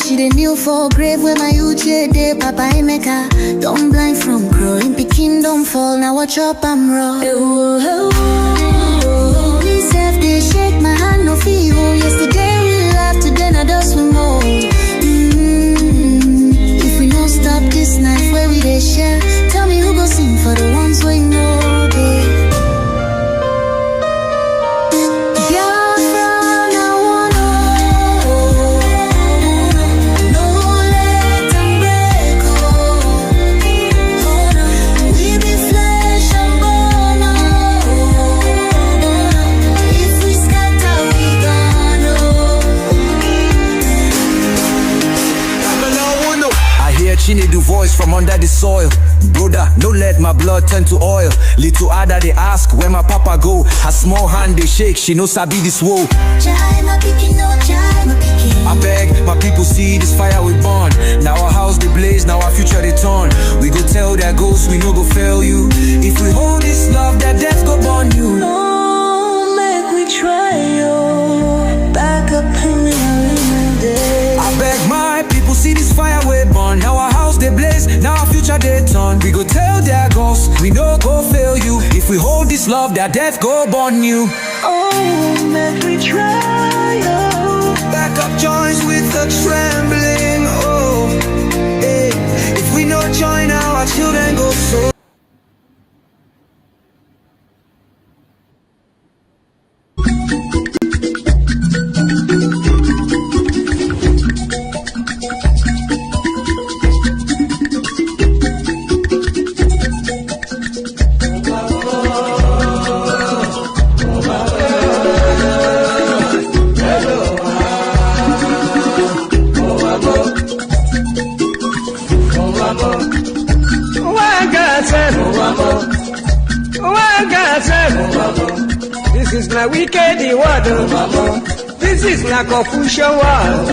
she dey kneel for grave where my uche dey. Papa Emeka, don't blind from growing. Pikin don't fall, now watch up, I'm raw. Me self dey shake my hand, no feel. Yesterday we laughed, today na dust we mold. If we don't stop this night where we dey share, tell me who go sing for the ones we know. Chinedu voice from under the soil. Brother, no let my blood turn to oil. Little Ada they ask where my papa go. Her small hand they shake, she no sabi this woe. I beg my people see this fire we burn. Now our house they blaze, now our future they turn. We go tell their ghosts we no go fail you. If we hold this love, that death go burn you. Oh, make we try yo. Back up in the day. I beg my people see this fire we burn. Now our house they blaze, now our future they turn. We go tell their ghosts we no go fail you. If we hold this love, that death go burn you. Oh, make we try yo. Back up joints with the trembling. Oh, hey. If we no join now, our children go so. This is my wicked word. This is my confusion word.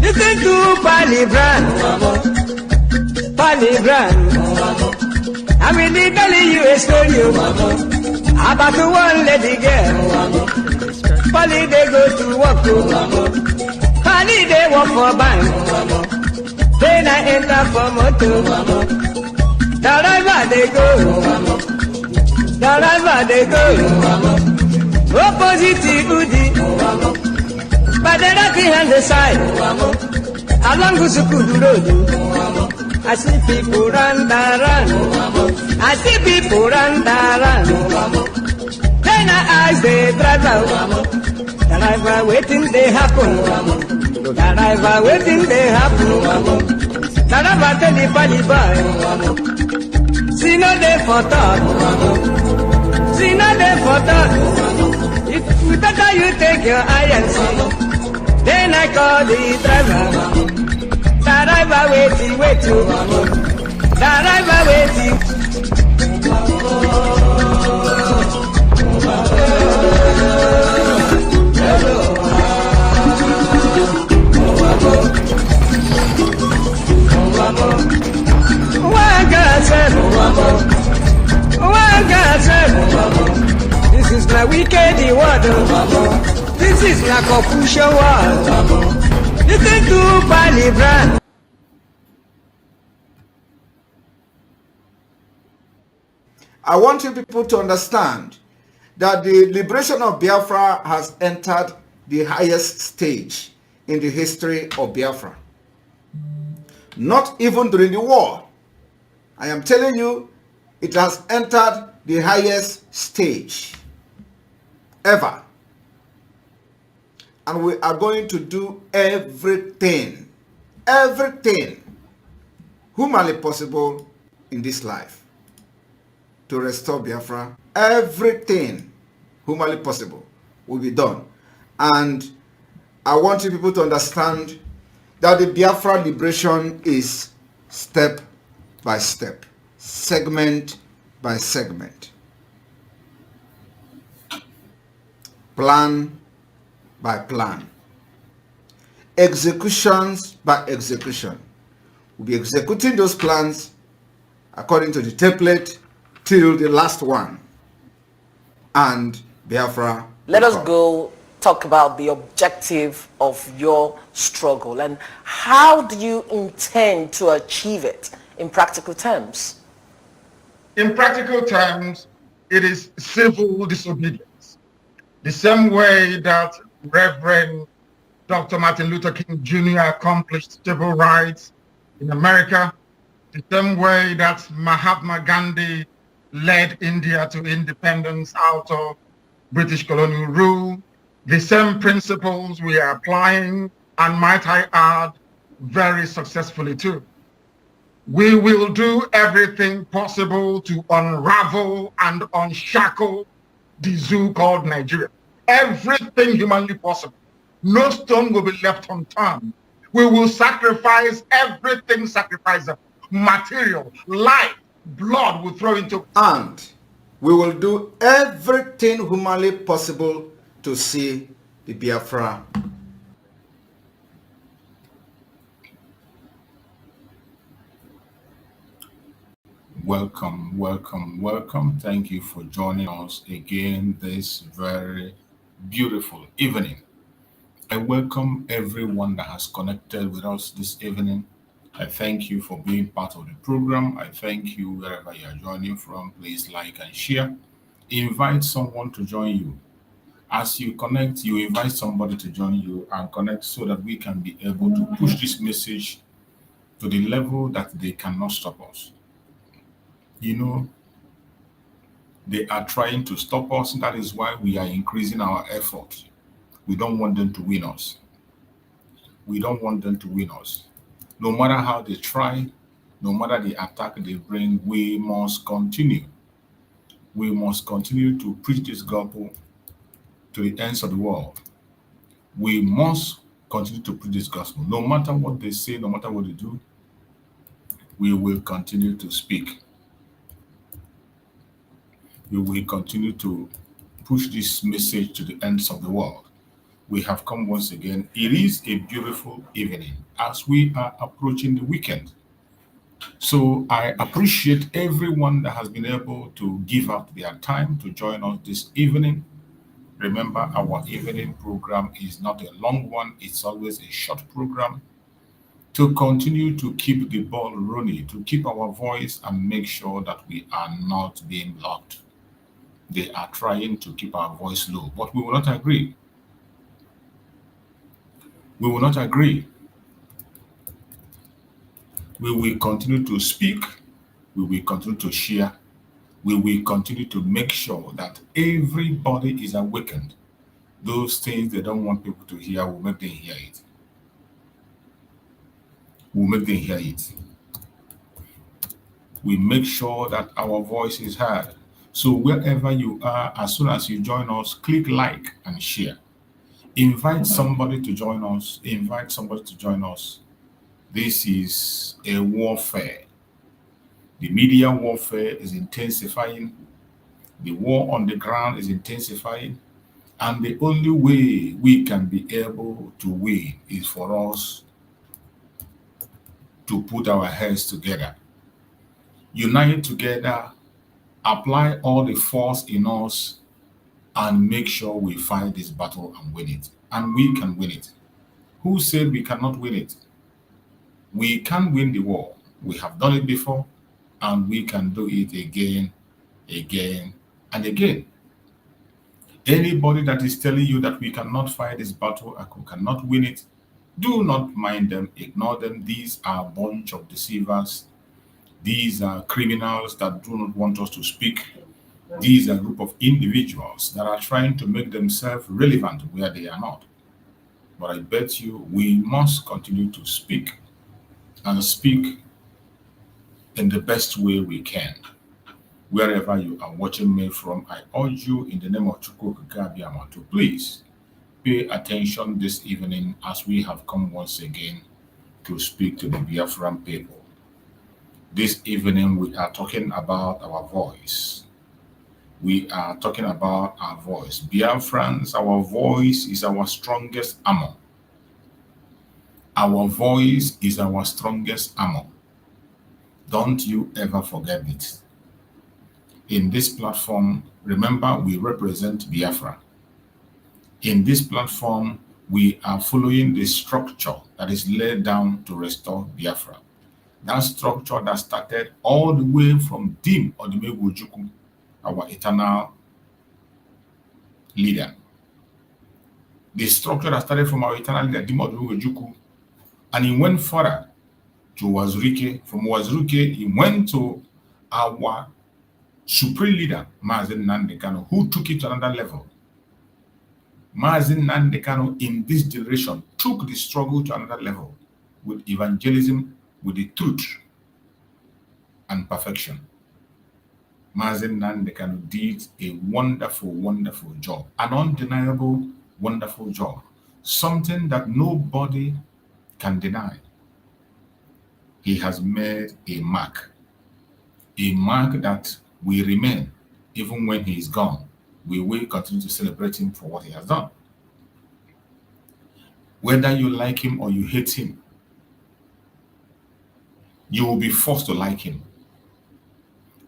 Listen to Palibran. I'm really telling you a story about the one lady girl. Pali they go to work. Pali they work for bank. Then I enter for motor. Wherever they go. Wherever they go, opposite Udi, but the right hand the side, along Gusukudu Road. I see people run. I see people run. Then I ask the driver waiting they happen. Driver waiting they happen. Driver tell the Pali boy, see no day for talk. See nothing for that. If better you take your eye and see. Then I call the driver. Driver waiting. Driver waiting. This is my wicked word. This is my confusion word. Listen to Palibran. I want you people to understand that the liberation of Biafra has entered the highest stage in the history of Biafra. Not even during the war. I am telling you, it has entered the highest stage ever. And we are going to do everything humanly possible in this life to restore Biafra. Everything humanly possible will be done. And I want you people to understand that the Biafra liberation is step by step, segment by segment, plan by plan, executions by execution. We'll be executing those plans according to the template till the last one. And Biafra. Let us go talk about the objective of your struggle and how do you intend to achieve it in practical terms? In practical terms, it is civil disobedience. The same way that Reverend Dr. Martin Luther King Jr. accomplished civil rights in America, the same way that Mahatma Gandhi led India to independence out of British colonial rule, the same principles we are applying, and might I add, very successfully too. We will do everything possible to unravel and unshackle the zoo called Nigeria. Everything humanly possible. No stone will be left unturned. We will sacrifice everything sacrificable. Material, life, blood will throw into. And we will do everything humanly possible to see the Biafra. Welcome, welcome, welcome. Thank you for joining us again this very beautiful evening. I welcome everyone that has connected with us this evening. I thank you for being part of the program. I thank you wherever you are joining from. Please like and share. Invite someone to join you. As you connect, you invite somebody to join you and connect so that we can be able to push this message to the level that they cannot stop us. You know, they are trying to stop us. That is why we are increasing our effort. We don't want them to win us. We don't want them to win us. No matter how they try, no matter the attack they bring, we must continue. We must continue to preach this gospel to the ends of the world. We must continue to preach this gospel. No matter what they say, no matter what they do, we will continue to speak. We will continue to push this message to the ends of the world. We have come once again. It is a beautiful evening as we are approaching the weekend. So I appreciate everyone that has been able to give up their time to join us this evening. Remember, our evening program is not a long one. It's always a short program to continue to keep the ball rolling, to keep our voice and make sure that we are not being blocked. They are trying to keep our voice low, but we will not agree. We will not agree. We will continue to speak. We will continue to share. We will continue to make sure that everybody is awakened. Those things they don't want people to hear, we'll make them hear it. We'll make them hear it. We make sure that our voice is heard. So wherever you are, as soon as you join us, click like and share. Invite somebody to join us. Invite somebody to join us. This is a warfare. The media warfare is intensifying. The war on the ground is intensifying. And the only way we can be able to win is for us to put our heads together. Unite together, apply all the force in us, and make sure we fight this battle and win it. And we can win it. Who said we cannot win it? We can win the war. We have done it before, and we can do it again, again, and again. Anybody that is telling you that we cannot fight this battle and we cannot win it, do not mind them, ignore them. These are a bunch of deceivers. These are criminals that do not want us to speak. These are a group of individuals that are trying to make themselves relevant where they are not. But I bet you we must continue to speak and speak in the best way we can. Wherever you are watching me from, I urge you in the name of Chukwuka to please pay attention this evening as we have come once again to speak to the Biafran people. This evening we are talking about our voice. We are talking about our voice. Biafrans, our voice is our strongest armor. Our voice is our strongest armor. Don't you ever forget it. In this platform, remember we represent Biafra. In this platform, we are following the structure that is laid down to restore Biafra. That structure that started all the way from Dim Odumegwu, our eternal leader. The structure that started from our eternal leader, Dim Odumegwu, and he went further to Wazirike. From Wazirike, he went to our supreme leader, Mazi Nnamdi, who took it to another level. Mazi Nnamdi in this generation took the struggle to another level with evangelism, with the truth and perfection. Mazi Nnamdi did a wonderful, wonderful job, an undeniable, wonderful job, something that nobody can deny. He has made a mark that will remain even when he is gone. We will continue to celebrate him for what he has done. Whether you like him or you hate him, you will be forced to like him.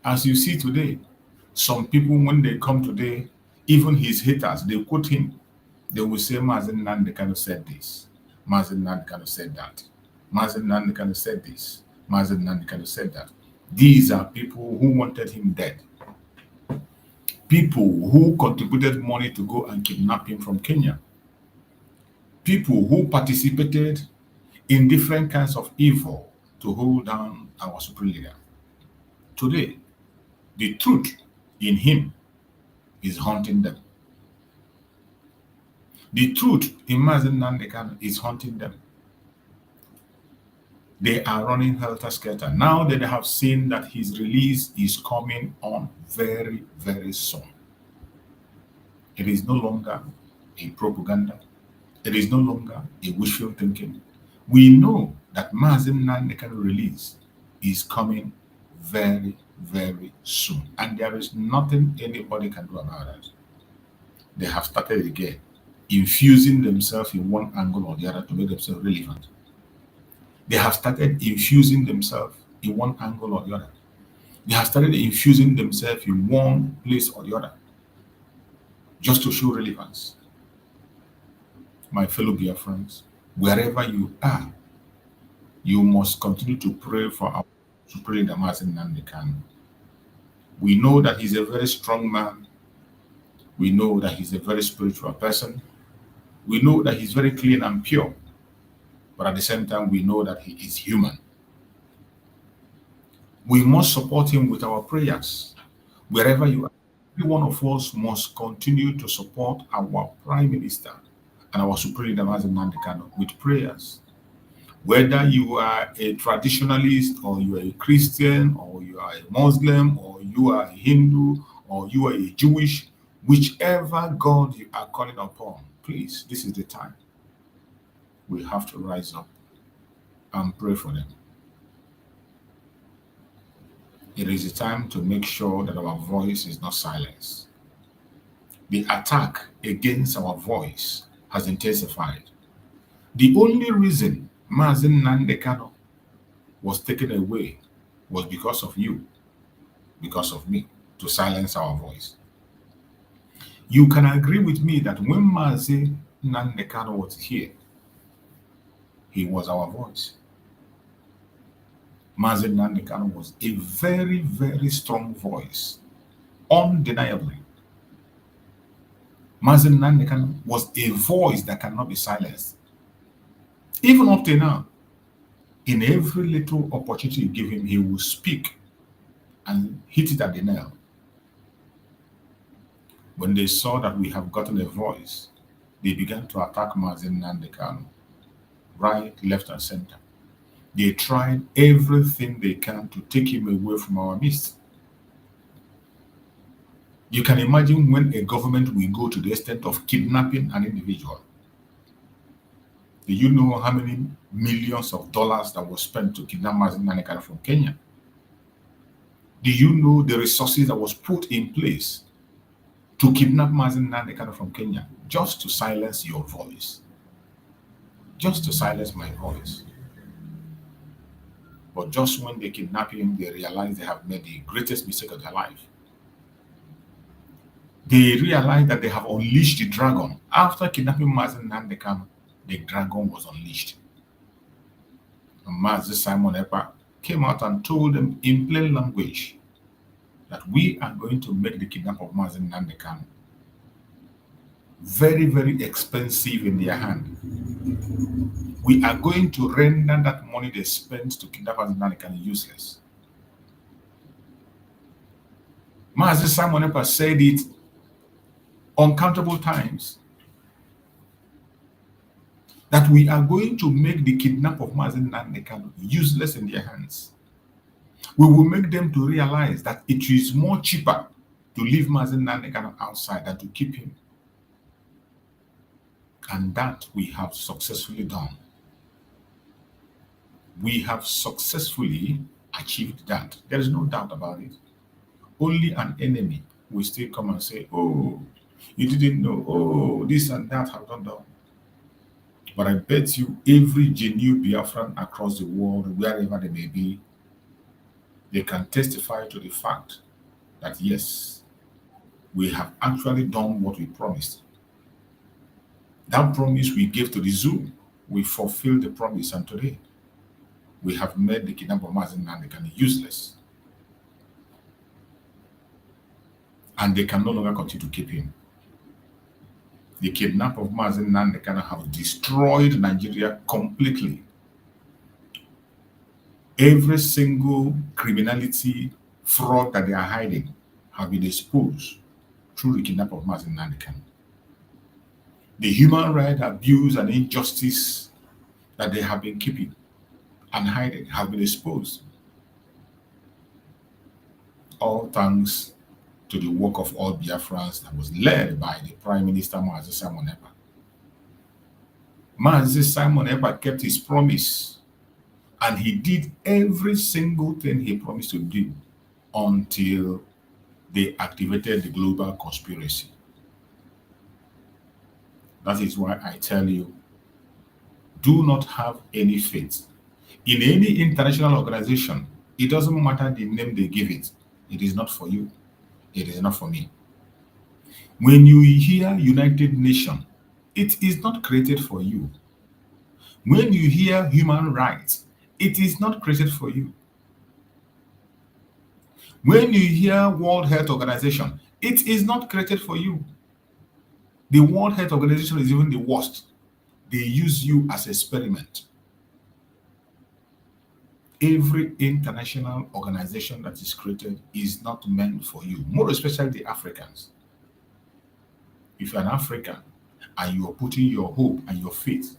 As you see today, some people, when they come today, even his haters, they quote him. They will say, Mazi Nnamdi said this. Mazi Nnamdi said that. Mazi Nnamdi said this. Mazi Nnamdi said that. These are people who wanted him dead. People who contributed money to go and kidnap him from Kenya. People who participated in different kinds of evil to hold down our supreme leader. Today, the truth in him is haunting them. The truth in Mazi Nnamdi is haunting them. They are running helter-skelter. Now that they have seen that his release is coming on very, very soon. It is no longer a propaganda. It is no longer a wishful thinking. We know that Mazi Nnamdi release is coming very, very soon. And there is nothing anybody can do about it. They have started again, infusing themselves in one angle or the other to make themselves relevant. They have started infusing themselves in one angle or the other. They have started infusing themselves in one place or the other, just to show relevance. My fellow Biafrans, wherever you are, you must continue to pray for our Supreme Leader Mazi Nnamdi. We know that he's a very strong man. We know that he's a very spiritual person. We know that he's very clean and pure. But at the same time, we know that he is human. We must support him with our prayers. Wherever you are, every one of us must continue to support our Prime Minister and our Supreme Leader Mazi Nnamdi with prayers. Whether you are a traditionalist, or you are a Christian, or you are a Muslim, or you are a Hindu, or you are a Jewish, whichever God you are calling upon, please, this is the time. We have to rise up and pray for them. It is the time to make sure that our voice is not silenced. The attack against our voice has intensified. The only reason Mazi Nnamdi was taken away was because of you, because of me, to silence our voice. You can agree with me that when Mazi Nnamdi was here, he was our voice. Mazi Nnamdi was a very, very strong voice, undeniably. Mazi Nnamdi was a voice that cannot be silenced. Even up to now, in every little opportunity you give him, he will speak and hit it at the nail. When they saw that we have gotten a voice, they began to attack Mazi Nnamdi, right, left, and center. They tried everything they can to take him away from our midst. You can imagine when a government will go to the extent of kidnapping an individual. Do you know how many millions of dollars that was spent to kidnap Mazi Nnamdi from Kenya? Do you know the resources that was put in place to kidnap Mazi Nnamdi from Kenya just to silence your voice? Just to silence my voice. But just when they kidnap him, they realize they have made the greatest mistake of their life. They realized that they have unleashed the dragon. After kidnapping Mazi Nnamdi, the dragon was unleashed. And Mazi Simon Ekpa came out and told them in plain language that we are going to make the kidnap of Mazi Nnamdi very, very expensive in their hand. We are going to render that money they spent to kidnap Mazi Nnamdi useless. Mazi Simon Ekpa said it uncountable times that we are going to make the kidnap of Mazi Nnamdi useless in their hands. We will make them to realize that it is more cheaper to leave Mazi Nnamdi outside than to keep him. And that we have successfully done. We have successfully achieved that. There is no doubt about it. Only an enemy will still come and say, oh, you didn't know, oh, this and that have done. But I bet you every genuine Biafran across the world, wherever they may be, they can testify to the fact that yes, we have actually done what we promised. That promise we gave to the zoo, we fulfilled the promise, and today we have made the kidnap of Mazi Nnamdi useless. And they can no longer continue to keep him. The kidnap of Mazi Nnamdi has destroyed Nigeria completely. Every single criminality, fraud that they are hiding have been exposed through the kidnap of Mazi Nnamdi. The human rights abuse and injustice that they have been keeping and hiding have been exposed. All thanks to the work of all Biafrans that was led by the Prime Minister Mazi Simon Ekpa. Mazi Simon Ekpa kept his promise, and he did every single thing he promised to do until they activated the global conspiracy. That is why I tell you, do not have any faith in any international organization. It doesn't matter the name they give it. It is not for you. It is not for me. When you hear United Nations, it is not created for you. When you hear human rights, it is not created for you. When you hear World Health Organization, it is not created for you. The World Health Organization is even the worst. They use you as an experiment. Every international organization that is created is not meant for you, more especially the Africans. If you're an African and you are putting your hope and your faith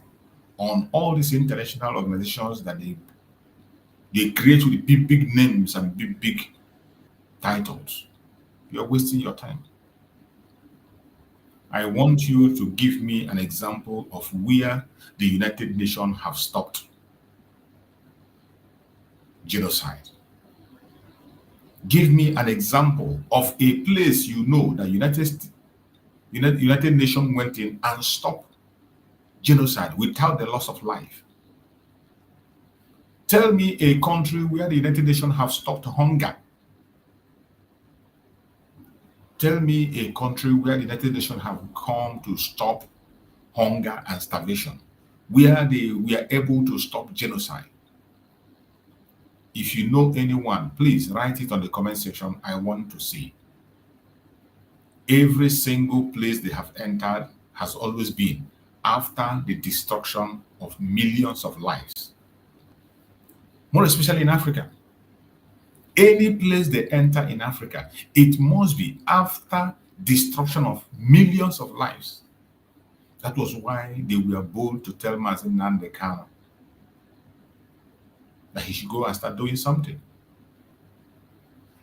on all these international organizations that they create with big names and big titles, you're wasting your time. I want you to give me an example of where the United Nations have stopped genocide. Give me an example of a place you know that United Nations went in and stopped genocide without the loss of life. Tell me a country where the United Nations have stopped hunger. Tell me a country where the United Nations have come to stop hunger and starvation, where they were able to stop genocide. If you know anyone, please write it on the comment section. I want to see. Every single place they have entered has always been after the destruction of millions of lives, more especially in Africa. Any place they enter in Africa, it must be after destruction of millions of lives. That was why they were bold to tell Mazi Nnamdi that he should go and start doing something.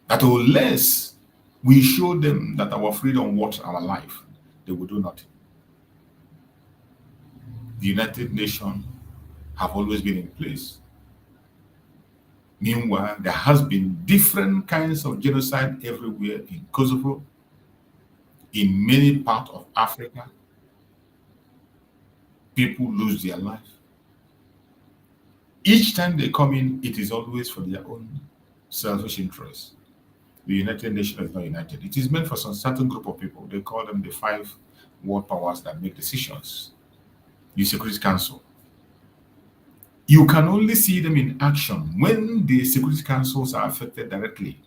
That unless we show them that our freedom worth our life, they will do nothing. The United Nations have always been in place. Meanwhile, there has been different kinds of genocide everywhere in Kosovo, in many parts of Africa. People lose their life. Each time they come in, it is always for their own selfish interests. The United Nations is not united. It is meant for some certain group of people. They call them the 5 world powers that make decisions. The Security Council. You can only see them in action when the Security Councils are affected directly.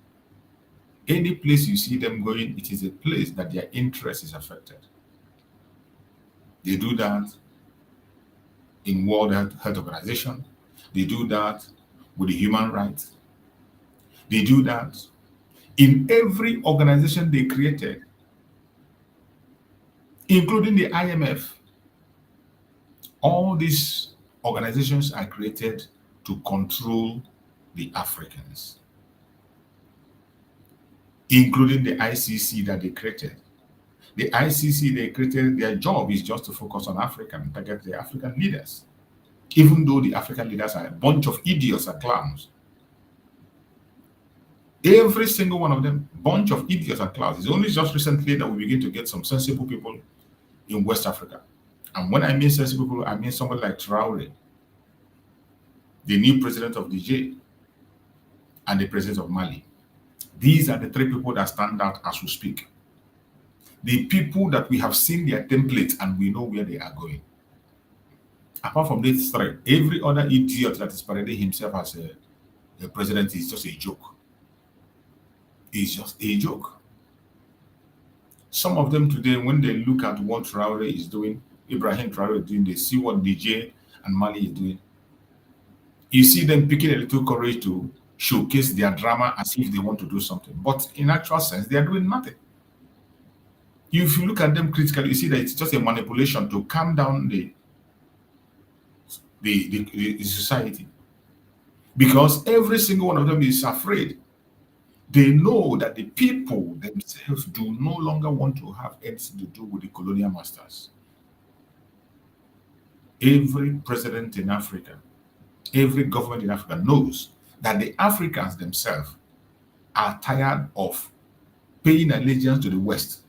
Any place you see them going, it is a place that their interest is affected. They do that in World Health Organization. They do that with the human rights. They do that in every organization they created, including the IMF. All these organizations are created to control the Africans, including the ICC that they created. The ICC they created, their job is just to focus on Africa and target the African leaders, even though the African leaders are a bunch of idiots and clowns. Every single one of them, bunch of idiots and clowns. It's only just recently that we begin to get some sensible people in West Africa. And when I mean sensible people, I mean somebody like Traore, the new president of Niger, and the president of Mali. These are the 3 people that stand out as we speak. The people that we have seen their templates and we know where they are going. Apart from these 3, every other idiot that is parading himself as a president is just a joke. It's just a joke. Some of them today, when they look at what Traore is doing, Ibrahim Traore is doing, they see what Niger and Mali is doing. You see them picking a little courage to showcase their drama as if they want to do something. But in actual sense, they are doing nothing. If you look at them critically, you see that it's just a manipulation to calm down the society. Because every single one of them is afraid. They know that the people themselves do no longer want to have anything to do with the colonial masters. Every president in Africa, every government in Africa knows that the Africans themselves are tired of paying allegiance to the West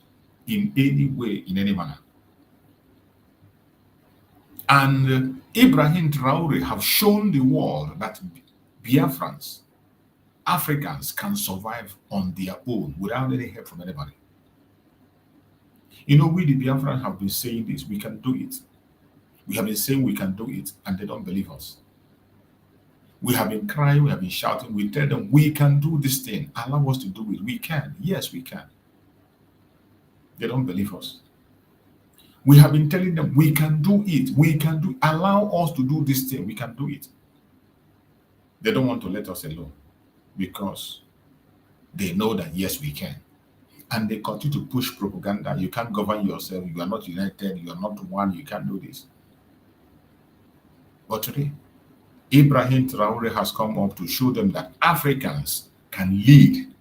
in any way, in any manner. And Ibrahim Traore have shown the world that Biafrans, Africans can survive on their own without any help from anybody. You know, we the Biafrans have been saying this, we can do it. We have been saying we can do it, and they don't believe us. We have been crying, we have been shouting, we tell them we can do this thing, allow us to do it. We can, yes, we can. They don't believe us. We have been telling them we can do it, we can do, allow us to do this thing, we can do it. They don't want to let us alone because they know that yes, we can. And they continue to push propaganda. You can't govern yourself, you are not united, you are not one, you can't do this. But today, Ibrahim Traore has come up to show them that Africans can lead.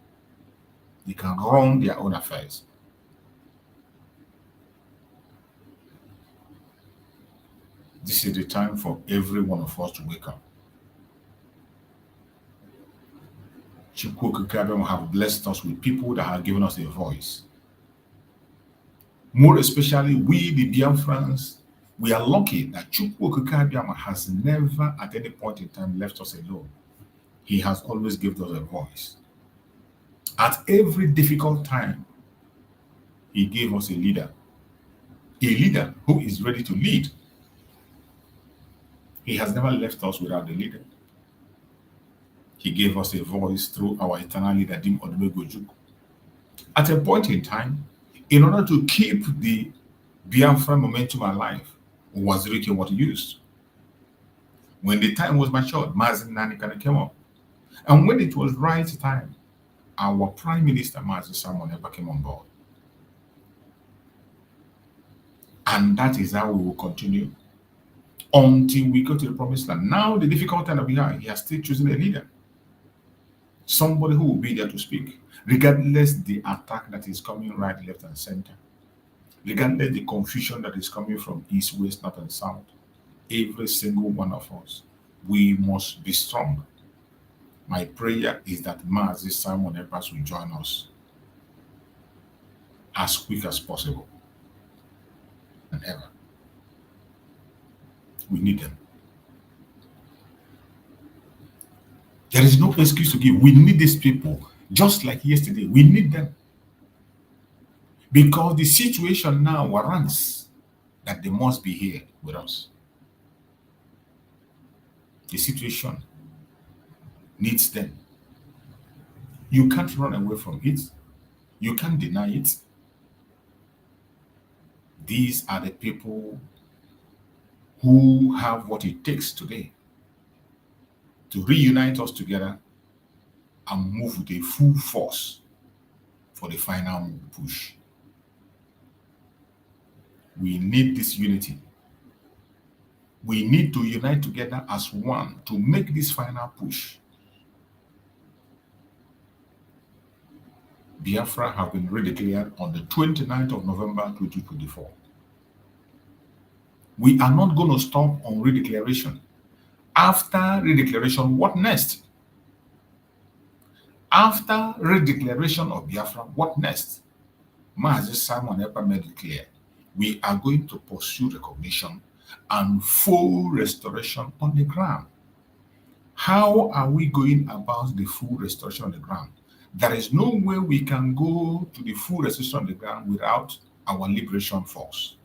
They can run their own affairs. This is the time for every one of us to wake up. Chukwu have blessed us with people that have given us a voice. More especially, we, the Biafrans, we are lucky that Chukwu has never at any point in time left us alone. He has always given us a voice. At every difficult time, he gave us a leader who is ready to lead. He has never left us without a leader. He gave us a voice through our eternal leader, Dim Odumegwu. At a point in time, in order to keep the Biafra momentum alive, Wazirike was used. When the time was matured, Mazi Nnamdi came up. And when it was right time, our Prime Minister, Mazi Nnamdi, came on board. And that is how we will continue until we go to the promised land. Now, the difficult time that we have, he has still chosen a leader. Somebody who will be there to speak, regardless the attack that is coming right, left, and center, regardless the confusion that is coming from east, west, north, and south. Every single one of us, we must be strong. My prayer is that Mazi Simon Ekpas will join us as quick as possible and ever. We need them. There is no excuse to give. We need these people. Just like yesterday, we need them. Because the situation now warrants that they must be here with us. The situation needs them. You can't run away from it. You can't deny it. These are the people who have what it takes today to reunite us together and move with a full force for the final push. We need this unity. We need to unite together as one to make this final push. Biafra have been redeclared on the 29th of November 2024. We are not going to stop on redeclaration. After redeclaration, what next? After redeclaration of Biafra, what next? Mazi Simon Epa made it clear. We are going to pursue recognition and full restoration on the ground. How are we going about the full restoration on the ground? There is no way we can go to the full restoration on the ground without our liberation force.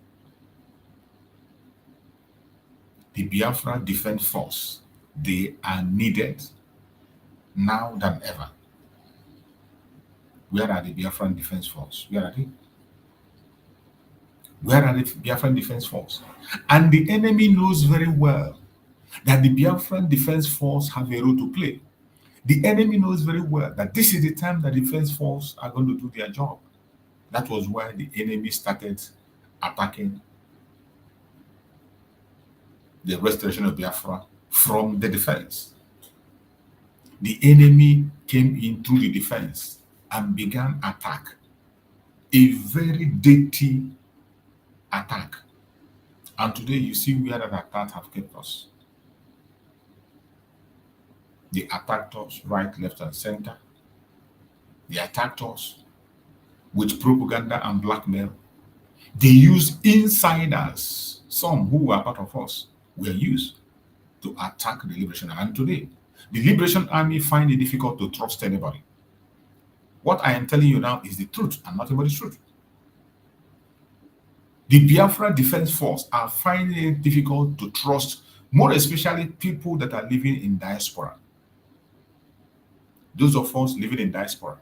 The Biafra Defense Force, they are needed now than ever. Where are the Biafran Defense Force? Where are they? Where are the Biafran Defense Force? And the enemy knows very well that the Biafran Defense Force have a role to play. The enemy knows very well that this is the time that the Defense Force are going to do their job. That was why the enemy started attacking the restoration of Biafra from the defense. The enemy came in through the defense and began attack. A very dirty attack. And today you see where that attack have kept us. They attacked us right, left, and center. They attacked us with propaganda and blackmail. They used insiders, some who were part of us, were used to attack the Liberation Army. And today, the Liberation Army find it difficult to trust anybody. What I am telling you now is the truth and nothing but the truth. The Biafra Defense Force are finding it difficult to trust, more especially people that are living in diaspora. Those of us living in diaspora,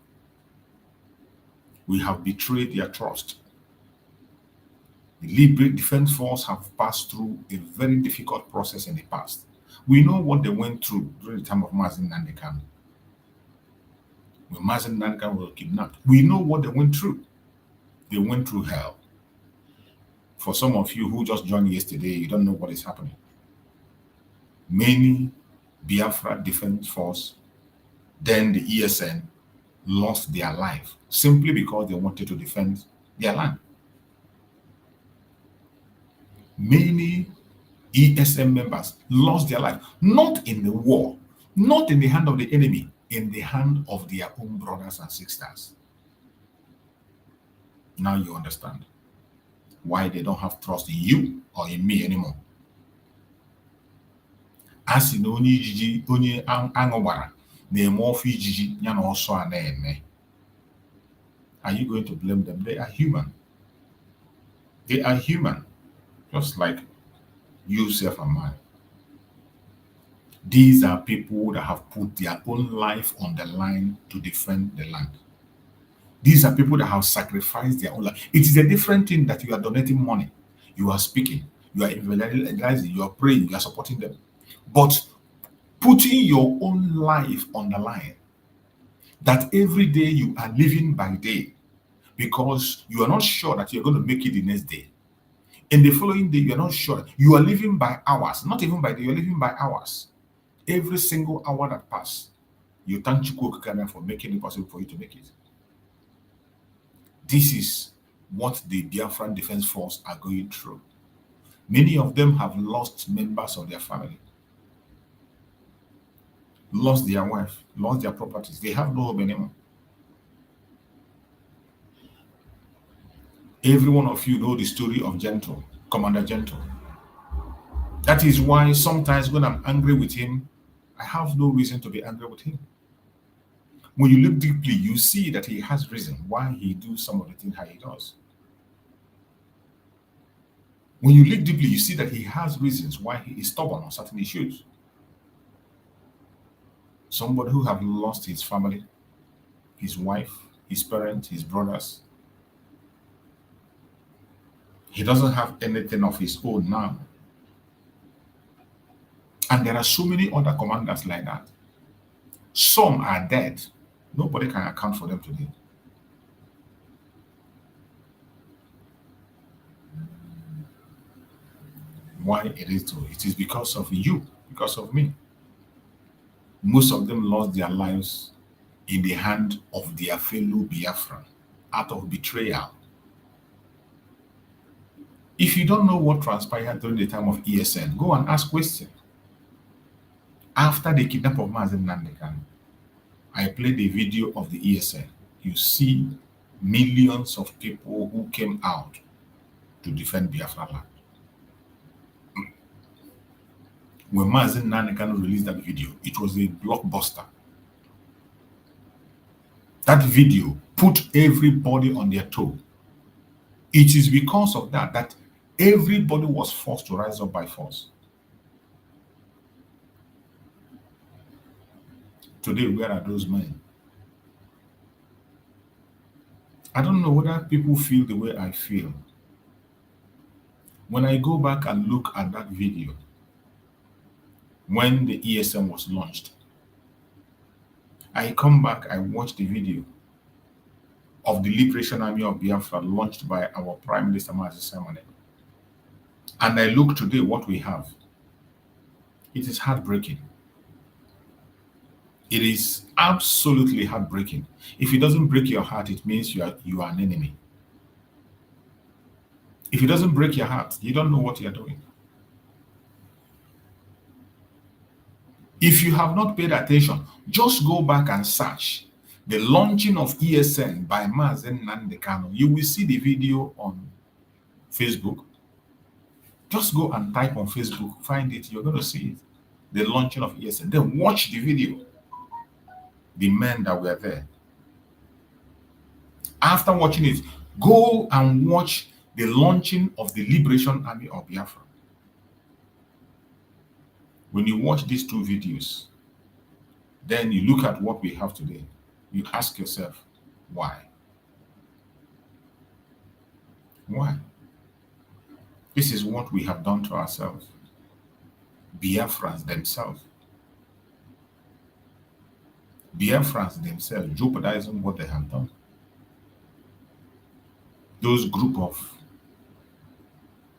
we have betrayed their trust. The Liberal Defense Force have passed through a very difficult process in the past. We know what they went through during the time of Mazi Nnamdi. When Mazi Nnamdi was kidnapped, we know what they went through. They went through hell. For some of you who just joined yesterday, you don't know what is happening. Many Biafra Defense Force, then the ESN, lost their life simply because they wanted to defend their land. Many ESN members lost their life, not in the war, not in the hand of the enemy, in the hand of their own brothers and sisters. Now you understand why they don't have trust in you or in me anymore. As in onye angobara na-eme ofu ijiji ya na ọsọ a na-eme. Are you going to blame them? They are human. They are human, just like you, self, and mine. These are people that have put their own life on the line to defend the land. These are people that have sacrificed their own life. It is a different thing that you are donating money, you are speaking, you are evangelizing, you are praying, you are supporting them. But putting your own life on the line, that every day you are living by day, because you are not sure that you're going to make it the next day. In the following day, you are not sure. You are living by hours, not even by day, you're living by hours. Every single hour that passes, you thank Chukwu for making it possible for you to make it. This is what the Biafran Defense Force are going through. Many of them have lost members of their family, lost their wife, lost their properties. They have no home anymore. Every one of you know the story of Gentle, Commander Gentle. That is why sometimes when I'm angry with him, I have no reason to be angry with him. When you look deeply, you see that he has reason why he do some of the things how he does. When you look deeply, you see that he has reasons why he is stubborn on certain issues. Somebody who have lost his family, his wife, his parents, his brothers. He doesn't have anything of his own now. And there are so many other commanders like that. Some are dead. Nobody can account for them today. Why it is so? It is because of you, because of me. Most of them lost their lives in the hand of their fellow Biafran out of betrayal. If you don't know what transpired during the time of ESN, go and ask questions. After the kidnap of Mazi Nnamdi, I played a video of the ESN. You see millions of people who came out to defend Biafra land. When Mazi Nnamdi released that video, it was a blockbuster. That video put everybody on their toe. It is because of that that everybody was forced to rise up by force. Today, where are those men? I don't know whether people feel the way I feel. When I go back and look at that video, when the ESM was launched, I come back, I watch the video of the Liberation Army of Biafra launched by our Prime Minister Mazi Nnamdi. And I look today what we have. It is heartbreaking. It is absolutely heartbreaking. If it doesn't break your heart, it means you are an enemy. If it doesn't break your heart, you don't know what you're doing. If you have not paid attention, just go back and search the launching of ESN by Mazi Nnamdi. You will see the video on Facebook. Just go and type on Facebook, find it, you're going to see it. The launching of ESN. Then watch the video. The men that were there. After watching it, go and watch the launching of the Liberation Army of Biafra. When you watch these two videos, then you look at what we have today, you ask yourself, why? Why? This is what we have done to ourselves. Biafrans themselves. Biafrans themselves jeopardizing what they have done. Those group of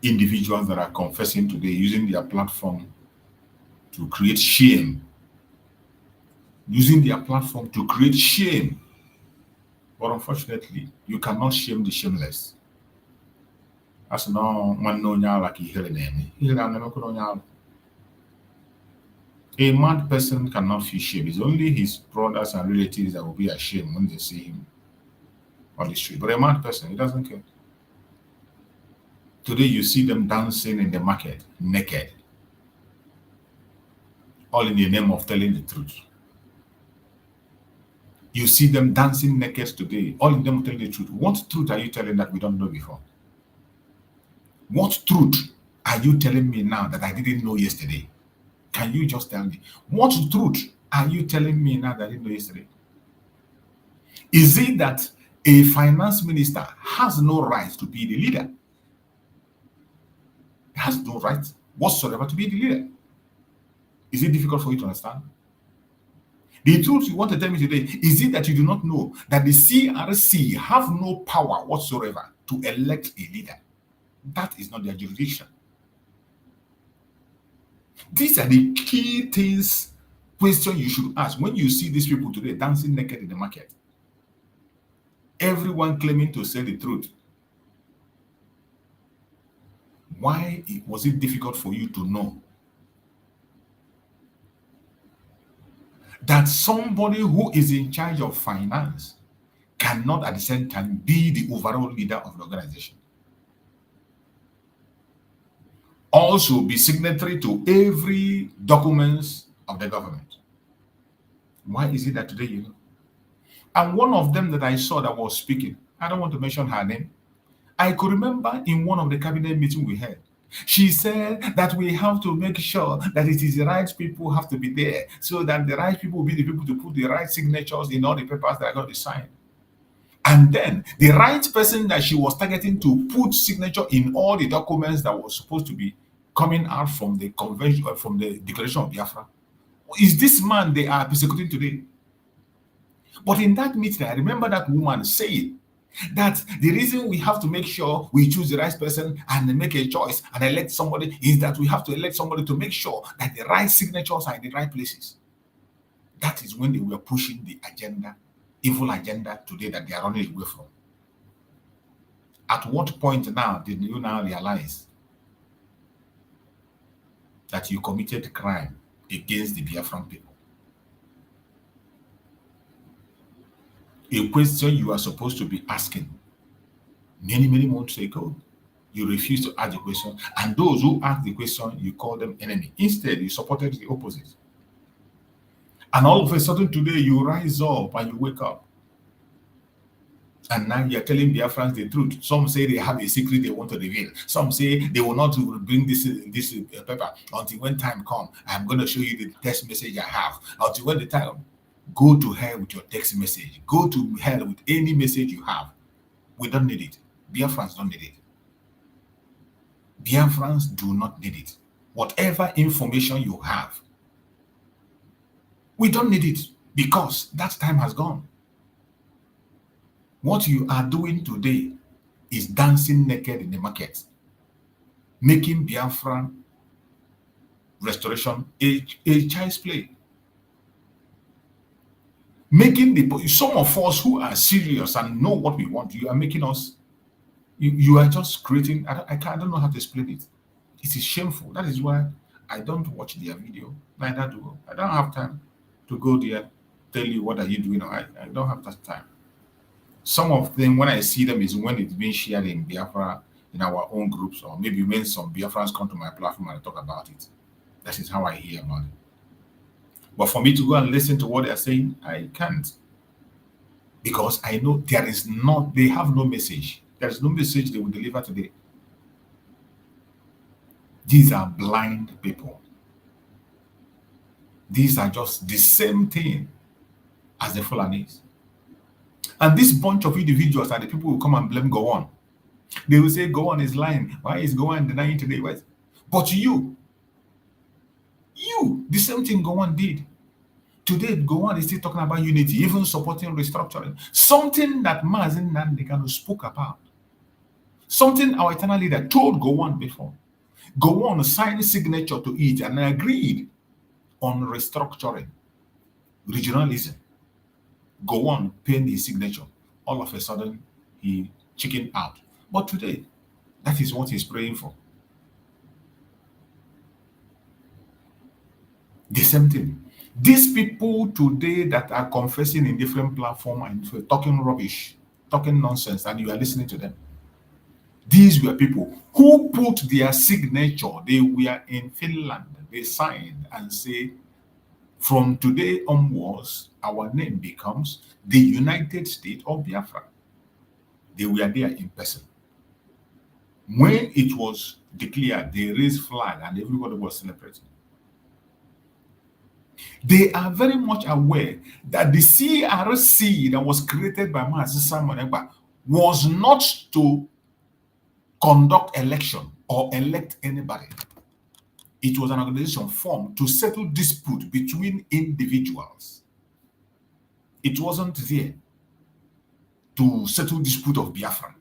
individuals that are confessing today, using their platform to create shame. Using their platform to create shame. But unfortunately, you cannot shame the shameless. As no one no like a mad person cannot feel shame. It's only his brothers and relatives that will be ashamed when they see him on the street. But a mad person, he doesn't care. Today you see them dancing in the market, naked. All in the name of telling the truth. You see them dancing naked today, all in them telling the truth. What truth are you telling that we don't know before? What truth are you telling me now that I didn't know yesterday? Can you just tell me? What truth are you telling me now that I didn't know yesterday? Is it that a finance minister has no right to be the leader? He has no right whatsoever to be the leader. Is it difficult for you to understand? The truth you want to tell me today, is it that you do not know that the CRC have no power whatsoever to elect a leader? That is not their jurisdiction. These are the key things, question you should ask when you see these people today dancing naked in the market. Everyone claiming to say the truth. Why was it difficult for you to know that somebody who is in charge of finance cannot at the same time be the overall leader of the organization? Also be signatory to every documents of the government. Why is it that today you know? And one of them that I saw that was speaking, I don't want to mention her name. I could remember in one of the cabinet meetings we had, she said that we have to make sure that it is the right people have to be there, so that the right people will be the people to put the right signatures in all the papers that are going to be signed. And then the right person that she was targeting to put signature in all the documents that was supposed to be coming out from the convention, from the Declaration of Biafra, is this man they are persecuting today. But in that meeting, I remember that woman saying that the reason we have to make sure we choose the right person and make a choice and elect somebody is that we have to elect somebody to make sure that the right signatures are in the right places. That is when they were pushing the agenda, evil agenda today that they are running away from. At what point now did you now realize that you committed crime against the Biafran people? A question you are supposed to be asking many months ago, you refused to ask the question, and those who asked the question, you call them enemy. Instead, you supported the opposite. And all of a sudden today, you rise up and you wake up. And now you're telling Biafrans the truth. Some say they have a secret they want to reveal. Some say they will not bring this paper until when time comes. I'm going to show you the text message I have. Until when the time, go to hell with your text message. Go to hell with any message you have. We don't need it. Biafrans don't need it. Biafrans do not need it. Whatever information you have, we don't need it because that time has gone. What you are doing today is dancing naked in the market, making Biafran restoration a child's play. Making some of us who are serious and know what we want, you are making us, you are just creating, I don't know how to explain it. It is shameful. That is why I don't watch their video. Neither do I. I don't have time to go there, tell you what are you doing. I don't have that time. Some of them, when I see them, is when it's being shared in Biafra, in our own groups, or maybe when some Biafrans come to my platform and I talk about it. That is how I hear about it. But for me to go and listen to what they are saying, I can't. Because I know they have no message. There is no message they will deliver today. These are blind people. These are just the same thing as the Fulanis. And this bunch of individuals are the people who come and blame Gowon. They will say Gowon is lying. Why is Gowon denying today? But you, the same thing Gowon did. Today, Gowon is still talking about unity, even supporting restructuring. Something that Mazi Nnamdi spoke about. Something our eternal leader told Gowon before. Gowon signed signature to it and agreed on restructuring, regionalism. Gowon paid his signature. All of a sudden, he chickened out. But today, that is what he's praying for. The same thing. These people today that are confessing in different platforms and talking rubbish, talking nonsense, and you are listening to them. These were people who put their signature. They were in Finland. They signed and say, from today onwards, our name becomes the United States of Biafra. They were there in person. When it was declared, they raised flag and everybody was celebrating. They are very much aware that the CRC that was created by Mazi Nnamdi was not to conduct election or elect anybody. It was an organization formed to settle dispute between individuals. It wasn't there to settle dispute of Biafra.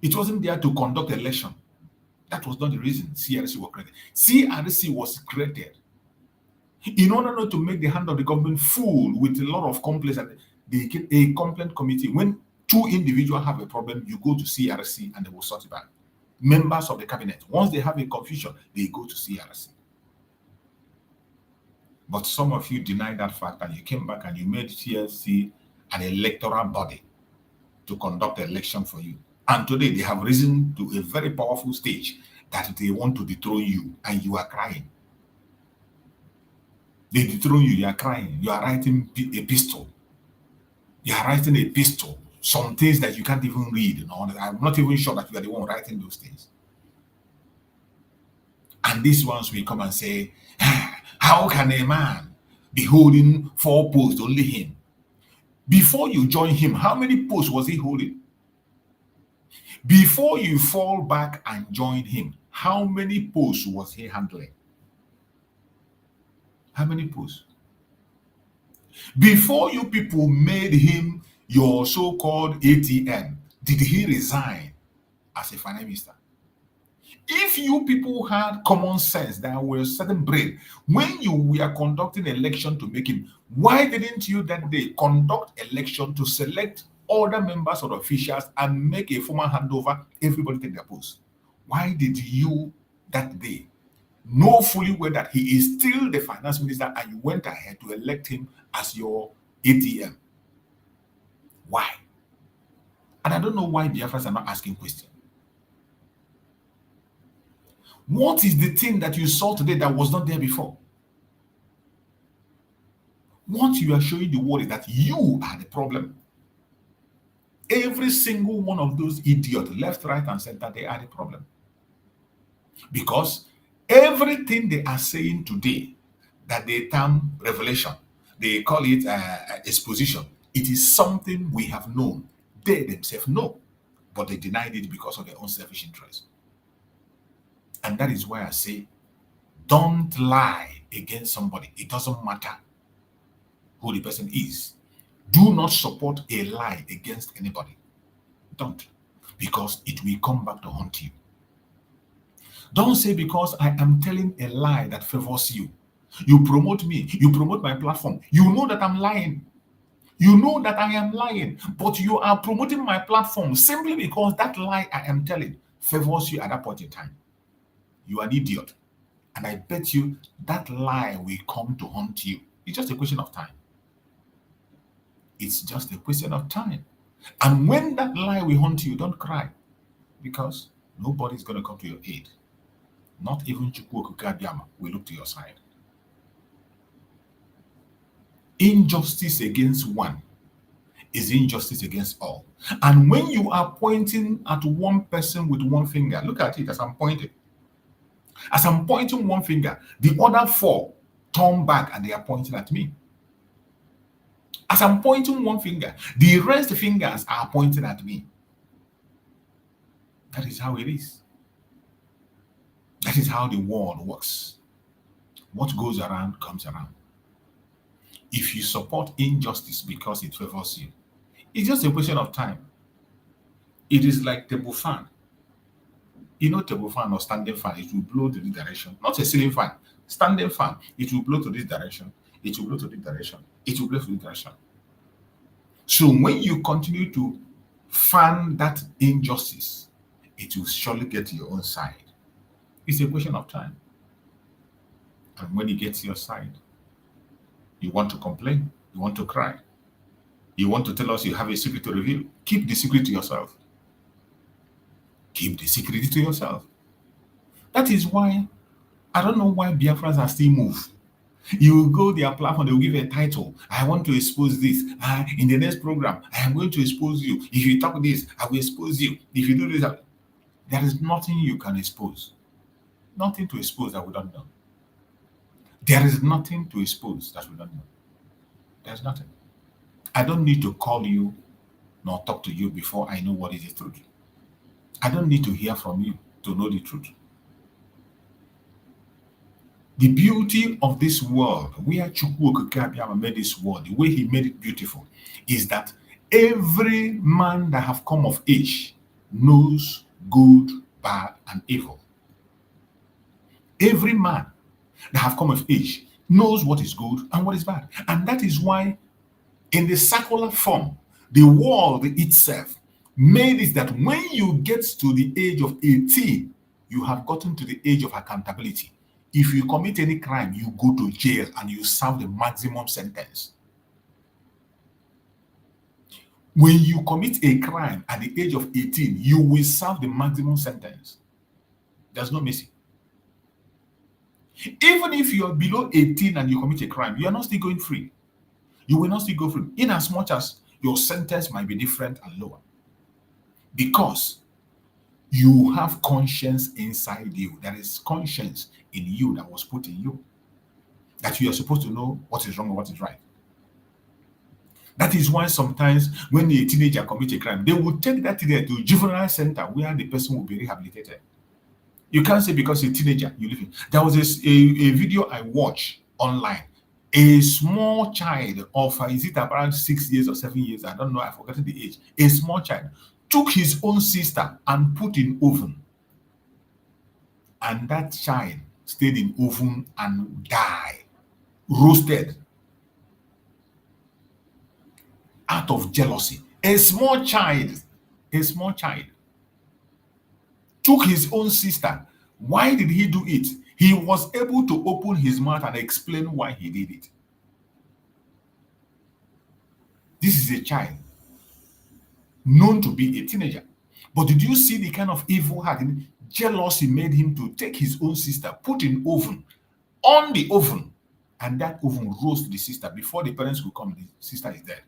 It wasn't there to conduct election. That was not the reason CRC was created. CRC was created in order not to make the hand of the government full with a lot of complaints, and they get a complaint committee. When two individuals have a problem, you go to CRC and they will sort it out. Members of the cabinet, once they have a confusion, they go to CRC. But some of you denied that fact and you came back and you made CRC an electoral body to conduct the election for you. And today they have risen to a very powerful stage that they want to dethrone you, and you are crying. They dethrone you, you are crying, you are writing a pistol. You are writing a pistol, some things that you can't even read. You know, I'm not even sure that you are the one writing those things. And these ones will come and say, how can a man be holding 4 posts, only him? Before you join him, how many posts was he holding? Before you fall back and join him, how many posts was he handling? How many posts? Before you people made him your so-called ATM, did he resign as a finance minister? If you people had common sense, there were certain brain, when you were conducting election to make him, why didn't you that day conduct election to select other members or officials and make a formal handover, everybody take their post? Why did you that day know fully well that he is still the finance minister and you went ahead to elect him as your ATM? Why? And I don't know why Biafrans are not asking questions. What is the thing that you saw today that was not there before? What you are showing the world is that you are the problem. Every single one of those idiots, left, right, and center, they are the problem. Because everything they are saying today that they term revelation, they call it exposition, it is something we have known. They themselves know, but they denied it because of their own selfish interest. And that is why I say, don't lie against somebody. It doesn't matter who the person is. Do not support a lie against anybody. Don't. Because it will come back to haunt you. Don't say because I am telling a lie that favors you. You promote me. You promote my platform. You know that I'm lying. You know that I am lying. But you are promoting my platform simply because that lie I am telling favors you at that point in time. You are an idiot. And I bet you that lie will come to haunt you. It's just a question of time. It's just a question of time. And when that lie will haunt you, don't cry. Because nobody's going to come to your aid. Not even Chukwu Okike will look to your side. Injustice against one is injustice against all. And when you are pointing at one person with one finger, look at it as I'm pointing. As I'm pointing one finger, the other 4 turn back and they are pointing at me. As I'm pointing one finger, the rest fingers are pointing at me. That is how it is. That is how the world works. What goes around comes around. If you support injustice because it favors you, it's just a question of time. It is like table fan. You know, table fan or standing fan, it will blow to this direction. Not a ceiling fan, standing fan. It will blow to this direction. It will blow to this direction. It will blow to this direction. So when you continue to fan that injustice, it will surely get to your own side. It's a question of time. And when it gets to your side, you want to complain, you want to cry, you want to tell us you have a secret to reveal. Keep the secret to yourself. Keep the secret to yourself. That is why, I don't know why Biafrans are still moved. You will go their platform, they will give a title. I want to expose this. In the next program, I am going to expose you. If you talk this, I will expose you. If you do this, there is nothing you can expose. Nothing to expose that we don't know. There is nothing to expose that we don't know. There's nothing. I don't need to call you nor talk to you before I know what is the truth. I don't need to hear from you to know the truth. The beauty of this world, where Chukwu Okike made this world, the way he made it beautiful, is that every man that have come of age knows good, bad, and evil. Every man that have come of age knows what is good and what is bad. And that is why in the circular form, the world itself made it that when you get to the age of 18, you have gotten to the age of accountability. If you commit any crime, you go to jail and you serve the maximum sentence. When you commit a crime at the age of 18, you will serve the maximum sentence. There's no mercy. Even if you are below 18 and you commit a crime, you are not still going free. You will not still go free. In as much as your sentence might be different and lower. Because you have conscience inside you. There is conscience in you that was put in you. That you are supposed to know what is wrong and what is right. That is why sometimes when a teenager commits a crime, they will take that teenager to a juvenile center where the person will be rehabilitated. You can't say because a teenager you live in. There was a video I watched online. A small child of, is it around 6 years or 7 years? I don't know. I've forgotten the age. A small child took his own sister and put in oven. And that child stayed in oven and died, roasted out of jealousy. A small child took his own sister. Why did he do it? He was able to open his mouth and explain why he did it. This is a child known to be a teenager. But did you see the kind of evil heart? Jealousy made him to take his own sister, put in oven, on the oven, and that oven roast the sister. Before the parents could come, the sister is dead.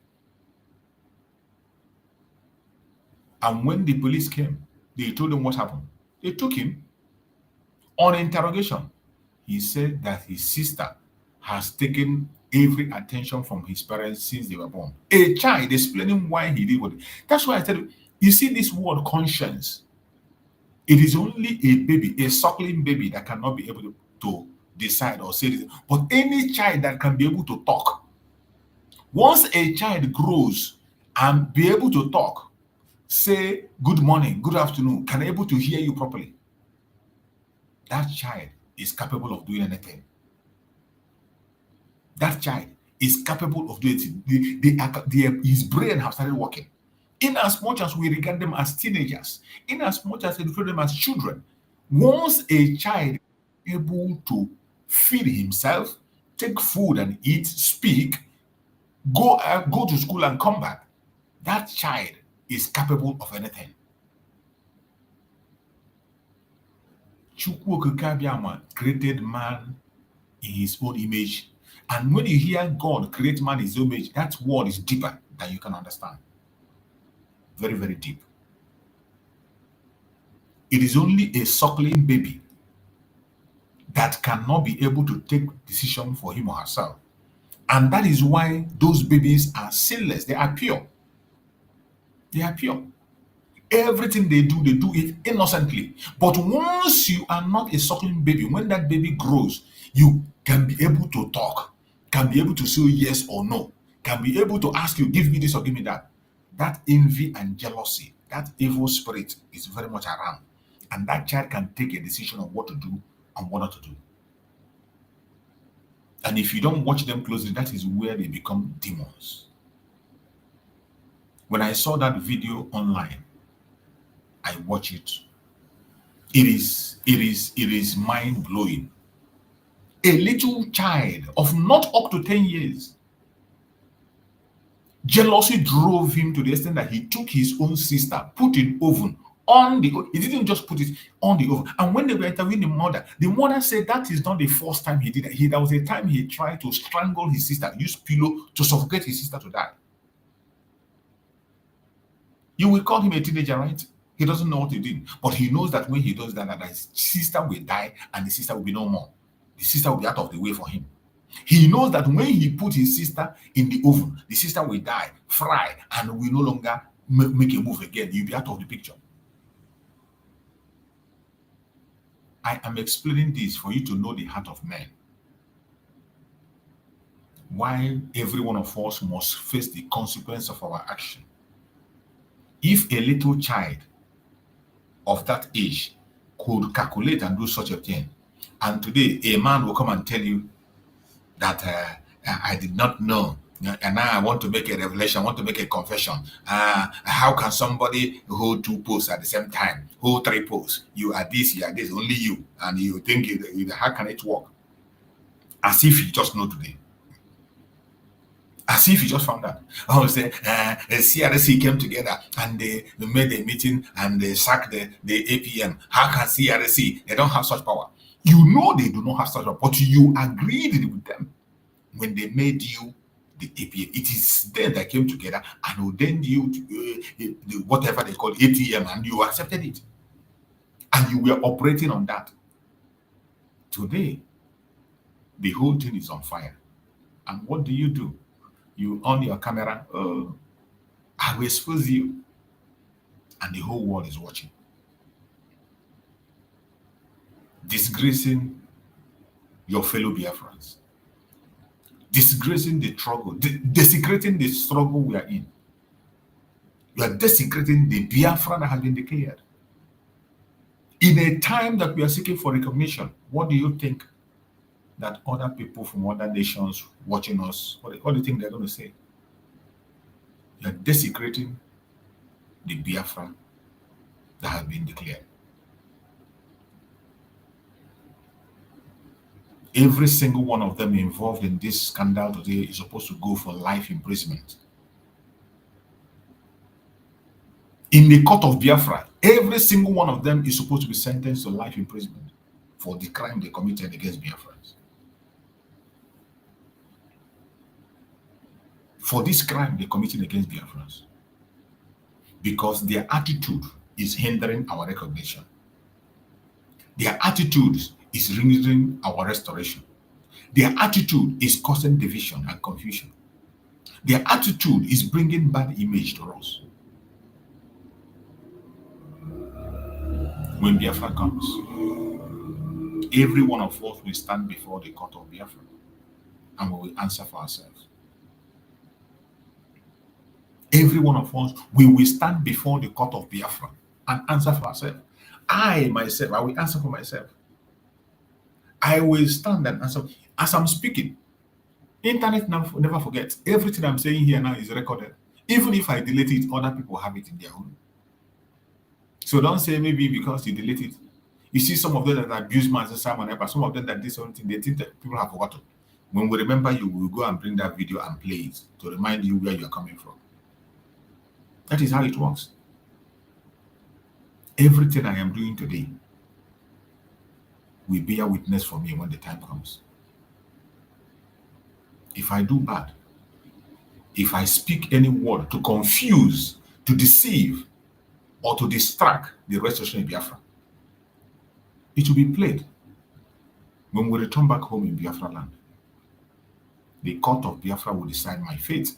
And when the police came, they told him what happened. They took him. On interrogation, he said that his sister has taken every attention from his parents since they were born. A child explaining why he did what. That's why I tell you see this word conscience. It is only a baby, a suckling baby, that cannot be able to decide or say this. But any child that can be able to talk, once a child grows and be able to talk, say good morning, good afternoon, can be able to hear you properly, that child is capable of doing anything. That child is capable of doing it. His brain has started working. In as much as we regard them as teenagers, in as much as we regard them as children, once a child is able to feed himself, take food and eat, speak, go to school and come back, that child is capable of anything. Chukwu Okike Abiama created man in his own image. And when you hear God create man in his own image, that word is deeper than you can understand. Very, very deep. It is only a suckling baby that cannot be able to take decision for him or herself. And that is why those babies are sinless. They are pure. They are pure. Everything they do it innocently. But once you are not a suckling baby, when that baby grows, you can be able to talk, can be able to say yes or no, can be able to ask you, give me this or give me that. That envy and jealousy, that evil spirit is very much around. And that child can take a decision of what to do and what not to do. And if you don't watch them closely, that is where they become demons. When I saw that video online, I watch it. It is mind-blowing. A little child of not up to 10 years. Jealousy drove him to the extent that he took his own sister, put in oven on the oven. He didn't just put it on the oven. And when they were interviewing the mother said that is not the first time he did it. There was a time he tried to strangle his sister, use pillow to suffocate his sister to die. You will call him a teenager, right? He doesn't know what he did, but he knows that when he does that his sister will die and the sister will be no more. The sister will be out of the way for him. He knows that when he put his sister in the oven, the sister will die, fry, and will no longer make a move again. You'll be out of the picture. I am explaining this for you to know the heart of man. Why every one of us must face the consequence of our action. If a little child of that age could calculate and do such a thing, and today a man will come and tell you that I did not know, and now I want to make a revelation, I want to make a confession. How can somebody hold 2 posts at the same time, hold 3 posts? You are this, only you, and you think, how can it work? As if you just know today. As if you just found out. Oh, say, CRC came together and they made a meeting and they sacked the APM. How can CRC? They don't have such power. You know they do not have such power, but you agreed with them when they made you the APA. It is them that came together and ordained you to, whatever they call ATM, and you accepted it. And you were operating on that. Today, the whole thing is on fire. And what do? You on your camera, I will expose you. And the whole world is watching. Disgracing your fellow Biafrans. Disgracing the struggle, desecrating the struggle we are in. You are desecrating the Biafra that has been declared. In a time that we are seeking for recognition, what do you think that other people from other nations watching us, what do you think they're going to say? You are desecrating the Biafra that has been declared. Every single one of them involved in this scandal today is supposed to go for life imprisonment. In the court of Biafra, every single one of them is supposed to be sentenced to life imprisonment for the crime they committed against Biafrans. For this crime they committed against Biafrans. Because their attitude is hindering our recognition. Their attitude is hindering our restoration. Their attitude is causing division and confusion. Their attitude is bringing bad image to us. When Biafra comes, every one of us will stand before the court of Biafra and we will answer for ourselves. Every one of us, we will stand before the court of Biafra and answer for ourselves. I myself, I will answer for myself. I will stand and answer. As I'm speaking, internet never forgets. Everything I'm saying here now is recorded. Even if I delete it, other people have it in their own. So don't say maybe because you delete it. You see some of them that abuse Mazi Nnamdi, but some of them that did something, they think that people have forgotten. When we remember you, we will go and bring that video and play it to remind you where you're coming from. That is how it works. Everything I am doing today will bear witness for me when the time comes. If I do bad, if I speak any word to confuse, to deceive, or to distract the restoration in Biafra, it will be played when we return back home in Biafra land. The court of Biafra will decide my fate.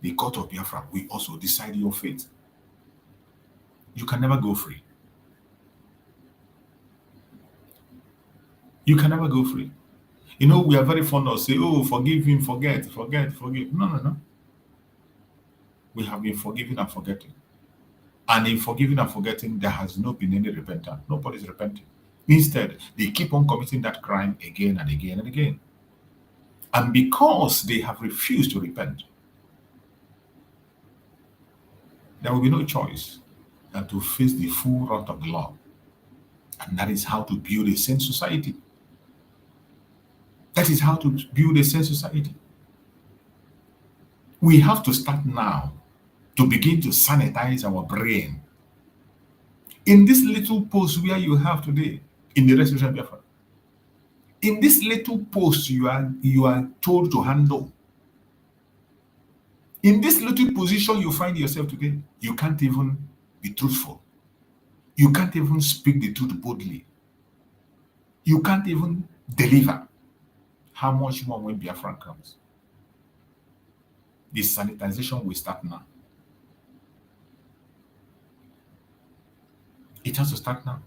The court of Biafra will also decide your fate. You can never go free. You can never go free. You know, we are very fond of saying, oh, forgive him, forget. No. We have been forgiving and forgetting. And in forgiving and forgetting, there has not been any repentance. Nobody's repenting. Instead, they keep on committing that crime again and again and again. And because they have refused to repent, there will be no choice than to face the full wrath of the law. And that is how to build a sane society. That is how to build a sane society. We have to start now to begin to sanitize our brain. In this little post where you have today, in the restoration of Biafra, in this little post you are told to handle, in this little position you find yourself today, you can't even be truthful. You can't even speak the truth boldly. You can't even deliver. How much more when Biafra comes? The sanitization will start now. It has to start now.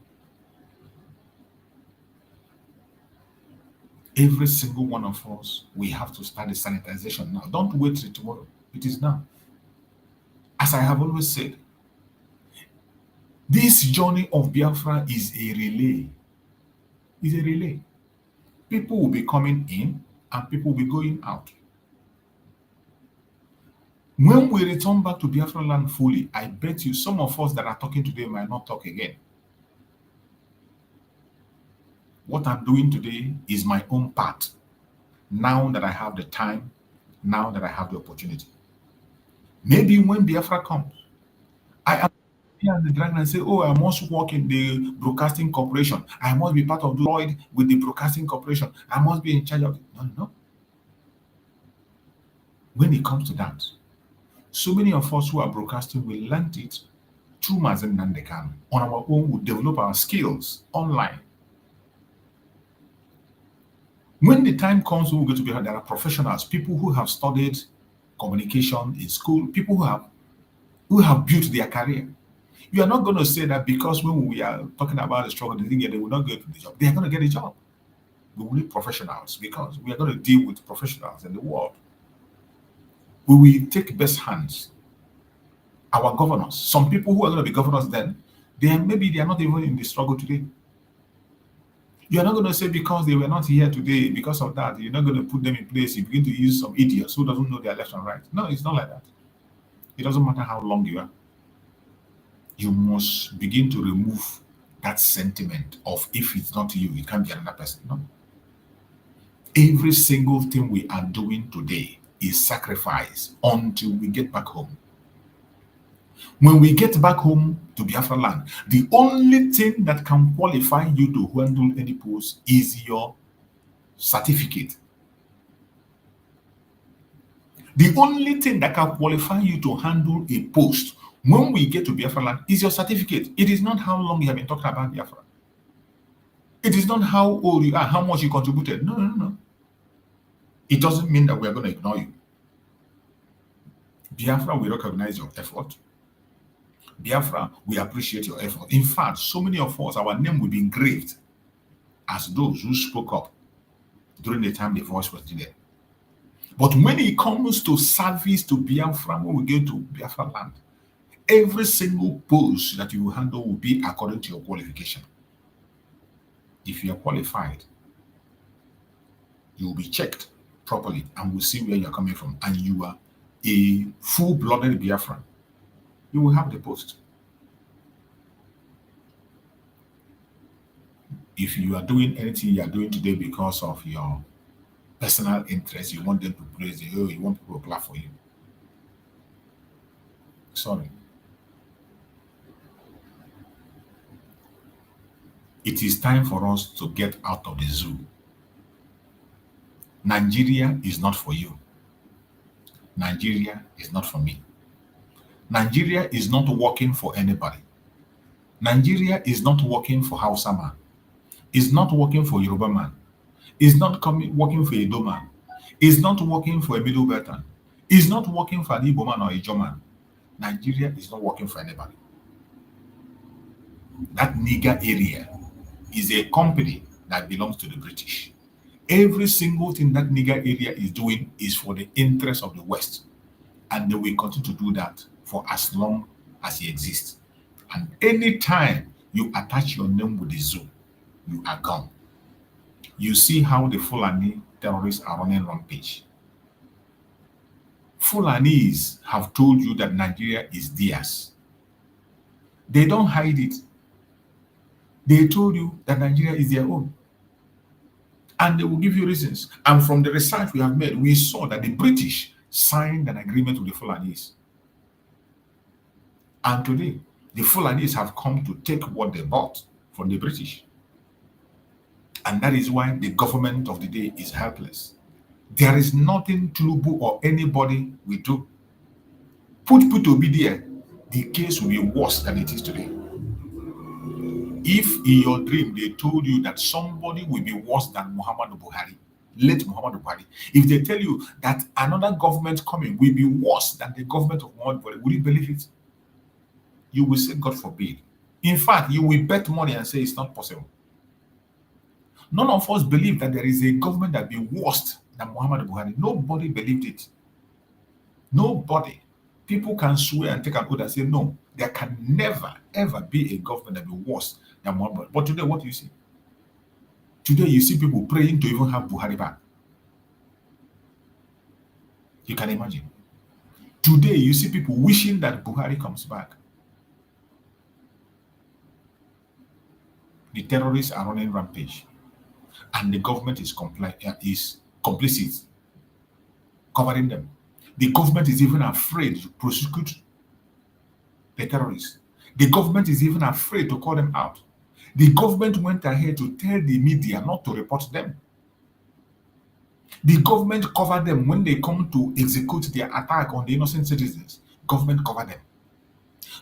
Every single one of us, we have to start the sanitization now. Don't wait till tomorrow. It is now. As I have always said, this journey of Biafra is a relay. It's a relay. People will be coming in and people will be going out. When we return back to Biafra land fully, I bet you some of us that are talking today might not talk again. What I'm doing today is my own part. Now that I have the time, now that I have the opportunity. Maybe when Biafra comes, I am here in the dragon and say, oh, I must work in the broadcasting corporation. I must be part of Lloyd with the broadcasting corporation. I must be in charge of it. No. when it comes to that, so many of us who are broadcasting, we learned it through Mazi Nnamdi. On our own, we develop our skills online. When the time comes, we will go to Biafra. There are professionals, people who have studied communication in school, people who have built their career. You are not going to say that because when we are talking about the struggle, they will not get the job. They are going to get a job. We will need professionals because we are going to deal with professionals in the world. We will take best hands. Our governors, some people who are going to be governors then, maybe they are not even in the struggle today. You are not going to say because they were not here today, because of that, you're not going to put them in place. You begin to use some idiots who doesn't know their left and right. No, it's not like that. It doesn't matter how long you are. You must begin to remove that sentiment of if it's not you, it can't be another person. No. Every single thing we are doing today is sacrifice until we get back home. When we get back home to Biafra land, the only thing that can qualify you to handle any post is your certificate. The only thing that can qualify you to handle a post when we get to Biafra land is your certificate. It is not how long you have been talking about Biafra. It is not how old you are, how much you contributed. No. It doesn't mean that we are going to ignore you. Biafra, we recognize your effort. Biafra, we appreciate your effort. In fact, so many of us, our name will be engraved as those who spoke up during the time the voice was needed. But when it comes to service to Biafra, when we get to Biafra land, every single post that you will handle will be according to your qualification. If you are qualified, you will be checked properly and we'll see where you're coming from. And you are a full-blooded Biafran, you will have the post. If you are doing anything you are doing today because of your personal interest, you want them to praise you, you want people to clap for you. Sorry. It is time for us to get out of the zoo. Nigeria is not for you. Nigeria is not for me. Nigeria is not working for anybody. Nigeria is not working for Hausa man. It's not working for Yoruba man. It's not working for Edo man. It's not working for a Middle Beltan. It's not working for an Igbo man or a Ijaw man. Nigeria is not working for anybody. That nigger area is a company that belongs to the British. Every single thing that nigger area is doing is for the interest of the West. And they will continue to do that for as long as it exists. And anytime you attach your name with the zoo, you are gone. You see how the Fulani terrorists are running rampage. Fulanis have told you that Nigeria is theirs. They don't hide it. They told you that Nigeria is their own. And they will give you reasons. And from the research we have made, we saw that the British signed an agreement with the Fulanis. And today, the Fulanis have come to take what they bought from the British. And that is why the government of the day is helpless. There is nothing Tinubu or anybody will do. Put P2B there, the case will be worse than it is today. If in your dream they told you that somebody will be worse than Muhammadu Buhari, late Muhammadu Buhari, if they tell you that another government coming will be worse than the government of Muhammadu Buhari, will you believe it? You will say, God forbid. In fact, you will bet money and say it's not possible. None of us believe that there is a government that will be worse than Muhammadu Buhari. Nobody believed it. Nobody. People can swear and take an oath and say, no, there can never, ever be a government that will be worse than Muhammadu Buhari. But today, what do you see? Today, you see people praying to even have Buhari back. You can imagine. Today, you see people wishing that Buhari comes back. The terrorists are running rampage. And the government is complicit, covering them. The government is even afraid to prosecute the terrorists. The government is even afraid to call them out. The government went ahead to tell the media not to report them. The government cover them when they come to execute their attack on the innocent citizens. Government cover them.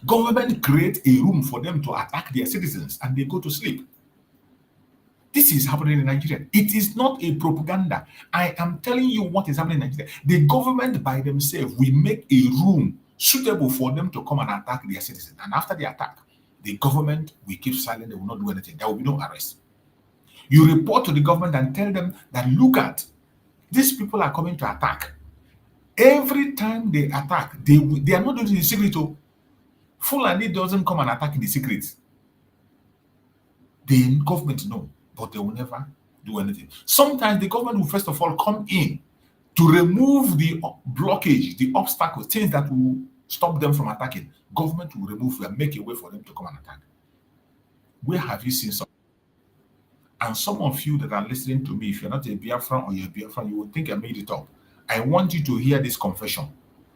Government create a room for them to attack their citizens and they go to sleep. This is happening in Nigeria. It is not a propaganda. I am telling you what is happening in Nigeria. The government by themselves will make a room suitable for them to come and attack their citizens. And after the attack, the government will keep silent. They will not do anything. There will be no arrest. You report to the government and tell them that, look at, these people are coming to attack. Every time they attack, they are not doing it in secret. Fulani doesn't come and attack in the secret. The government know, but they will never do anything. Sometimes the government will first of all come in to remove the blockage, the obstacles, things that will stop them from attacking. Government will remove and make a way for them to come and attack. Where have you seen some? And some of you that are listening to me, if you're not a Biafran or you're a Biafran, you will think I made it up. I want you to hear this confession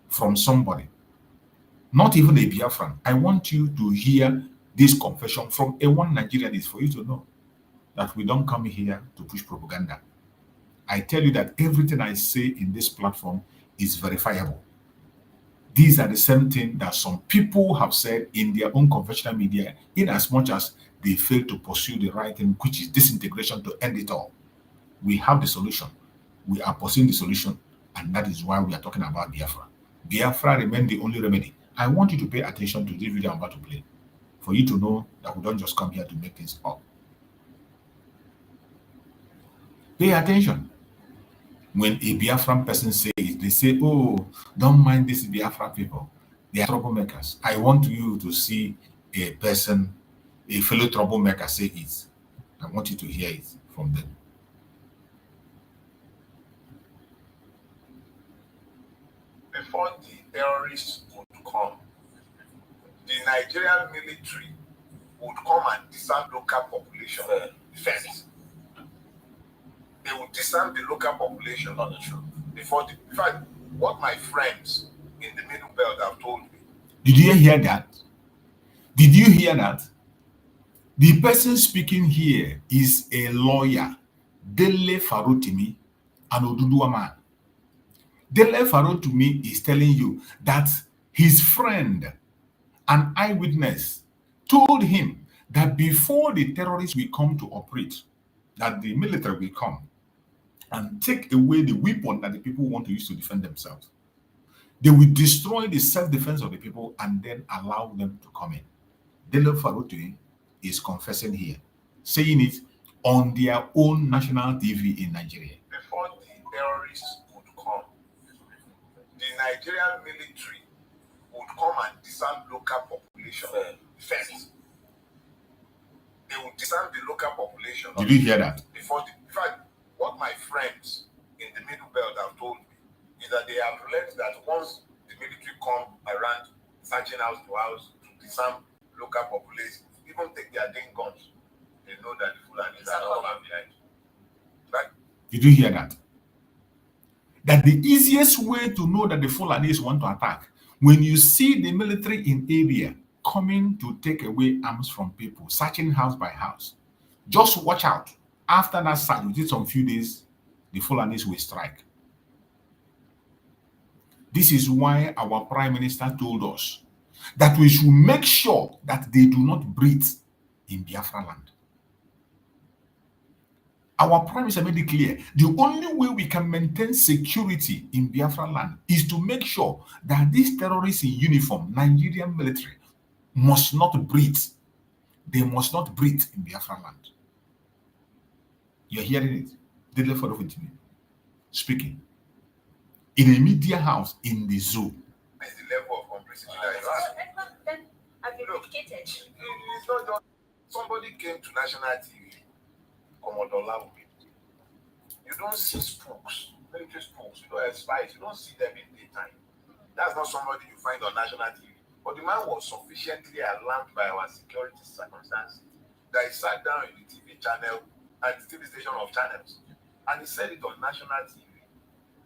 from somebody, not even a Biafran. I want you to hear this confession from a one Nigerian, is for you to know that we don't come here to push propaganda. I tell you that everything I say in this platform is verifiable. These are the same thing that some people have said in their own conventional media, in as much as they fail to pursue the right thing, which is disintegration, to end it all. We have the solution. We are pursuing the solution, and that is why we are talking about Biafra. Biafra remains the only remedy. I want you to pay attention to this video I'm about to play, for you to know that we don't just come here to make things up. Pay attention. When a Biafran person says, they say, oh, don't mind these Biafra people. They are troublemakers. I want you to see a person, a fellow troublemaker say it. I want you to hear it from them. Before the terrorists would come, the Nigerian military would come and disarm local population first. They would disarm the local population before the. In fact, what my friends in the Middle Belt have told me. Did you hear that? Did you hear that? The person speaking here is a lawyer, Dele Farotimi, an Oduduwa man. Dele Farotimi is telling you that his friend, an eyewitness, told him that before the terrorists will come to operate, that the military will come and take away the weapon that the people want to use to defend themselves. They will destroy the self-defense of the people and then allow them to come in. Dele Farotimi is confessing here, saying it on their own national TV in Nigeria. Before the terrorists would come, the Nigerian military would come and disarm local population first. They would disarm the local population. Did you hear that? Before the, in fact, what my friends in the Middle Belt have told me is that they have learned that once the military come around searching house to house to disarm local population, even take their ding guns, they know that the Fulanis are not coming behind. Right? Did you hear that? That the easiest way to know that the Fulanis want to attack, when you see the military in area coming to take away arms from people, searching house by house, just watch out. After that search, within some few days, the Fulanis will strike. This is why our Prime Minister told us that we should make sure that they do not breathe in Biafra land. Our Prime Minister made it clear, the only way we can maintain security in Biafra land is to make sure that these terrorists in uniform, Nigerian military, must not breathe. They must not breathe in Biafra land. You're hearing it. Dele Farotimi speaking in a media house in the zoo. It's the level of complicity that you have. Then I've been educated. It's not just somebody came to national TV, Commodore Lawumi. You don't see spooks, military spooks, you don't have spies, you don't see them in daytime. That's not somebody you find on national TV. But the man was sufficiently alarmed by our security circumstances that he sat down in the TV channel at the TV station of channels, and he said it on national TV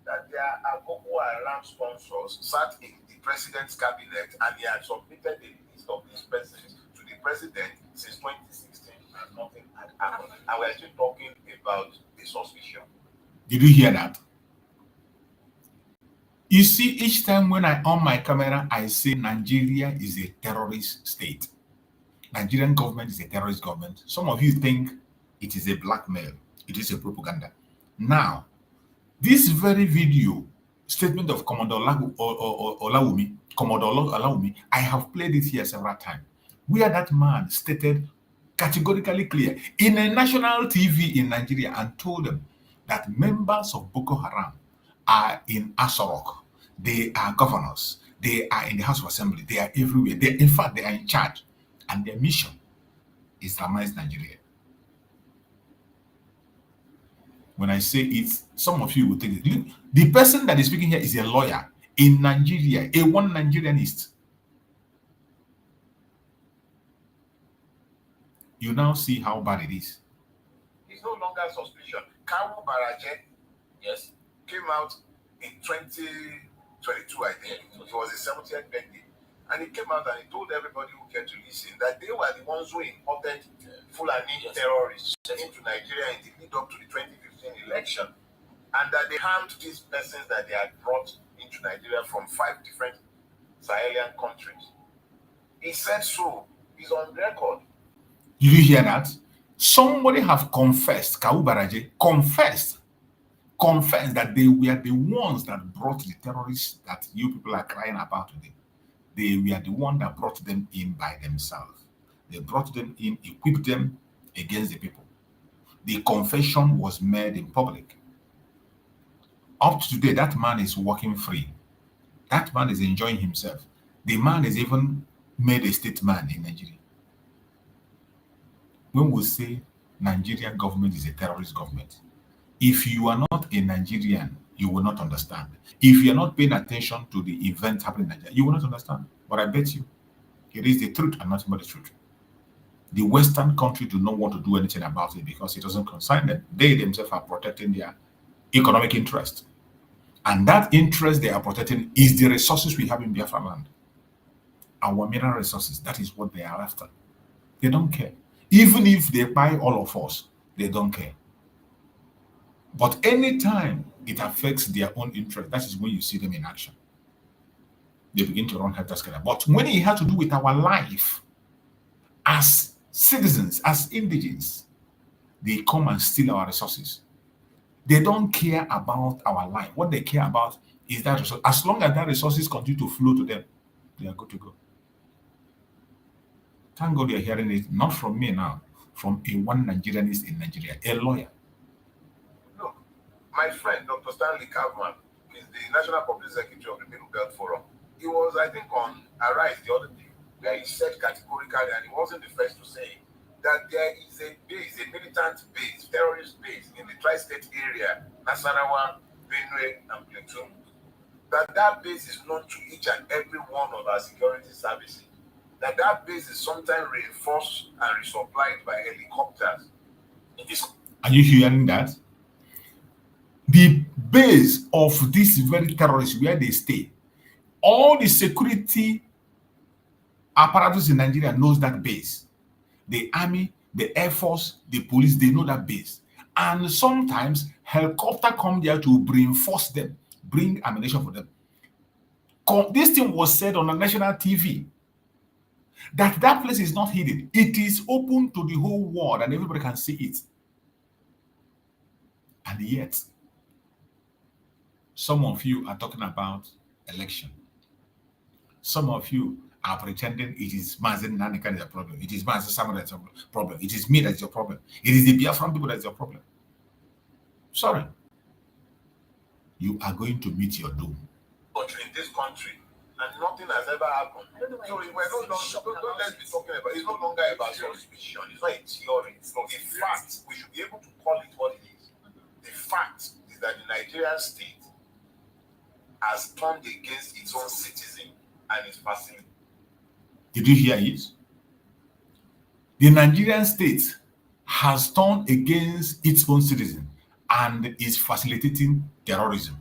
that there are Boko Haram sponsors sat in the president's cabinet, and he had submitted a list of these persons to the president since 2016, and nothing had happened. And we're still talking about a suspicion. Did you hear that? You see, each time when I on my camera, I say Nigeria is a terrorist state. Nigerian government is a terrorist government. Some of you think it is a blackmail. It is a propaganda. Now, this very video statement of Commodore Olawumi, I have played it here several times, where that man stated categorically clear in a national TV in Nigeria and told them that members of Boko Haram are in Asorok. They are governors. They are in the House of Assembly. They are everywhere. In fact, they are in charge. And their mission is Islamize Nigeria. When I say it, some of you will think it. The person that is speaking here is a lawyer in Nigeria, a one Nigerianist. You now see how bad it is. It's no longer suspicion. Kawu Baraje, yes, came out in 2022, I think. It was his 70th birthday. And he came out and he told everybody who came to listen that they were the ones who imported Fulani terrorists into Nigeria in the lead up to the 2015 election. And that they harmed these persons that they had brought into Nigeria from 5 different Sahelian countries. He said so. He's on record. Did you hear that? Somebody have confessed, Kawu Baraje confessed that they were the ones that brought the terrorists that you people are crying about today. They were the one that brought them in by themselves. They brought them in, equipped them against the people. The confession was made in public. Up to today, that man is walking free. That man is enjoying himself. The man is even made a statesman in Nigeria. When we say Nigerian government is a terrorist government, if you are not a Nigerian, you will not understand. If you are not paying attention to the events happening in Nigeria, you will not understand. But I bet you, it is the truth and nothing but the truth. The Western country do not want to do anything about it because it doesn't concern them. They themselves are protecting their economic interest. And that interest they are protecting is the resources we have in Biafra land. Our mineral resources, that is what they are after. They don't care. Even if they buy all of us, they don't care. But anytime it affects their own interest, that is when you see them in action. They begin to run helter skelter. But when it has to do with our life as citizens, as indigents, they come and steal our resources. They don't care about our life. What they care about is that resource. As long as that resources continue to flow to them, they are good to go. Thank God you're hearing it, not from me now, from a one Nigerianist in Nigeria, a lawyer. Look, my friend, Dr. Stanley Kaufman, is the National Public Secretary of the Middle Belt Forum. He was, I think, on Arise the other day, where he said categorically, and he wasn't the first to say, that there is a base, a militant base, terrorist base in the tri-state area, Nasarawa, Benue, and Plateau. That base is known to each and every one of our security services. That base is sometimes reinforced and resupplied by helicopters. Are you hearing that? The base of this very terrorists, where they stay, all the security apparatus in Nigeria knows that base. The army, the air force, the police, they know that base. And sometimes helicopter come there to reinforce them, bring ammunition for them. This thing was said on a national TV. That place is not hidden. It is open to the whole world and everybody can see it. And yet, some of you are talking about election. Some of you are pretending it is Mazi Nnamdi that is a problem. It is Mazi Nnamdi that's a problem. It is me that's your problem. It is the Biafran people that's your problem. Sorry. You are going to meet your doom. But in this country, and nothing has ever happened. So we're no longer, don't let's be talking about, it's no longer about suspicion. It's not a theory. It's not a fact. We should be able to call it what it is. The fact is that the Nigerian state has turned against its own citizen and its facility. Did you hear it? The Nigerian state has turned against its own citizen and is facilitating terrorism.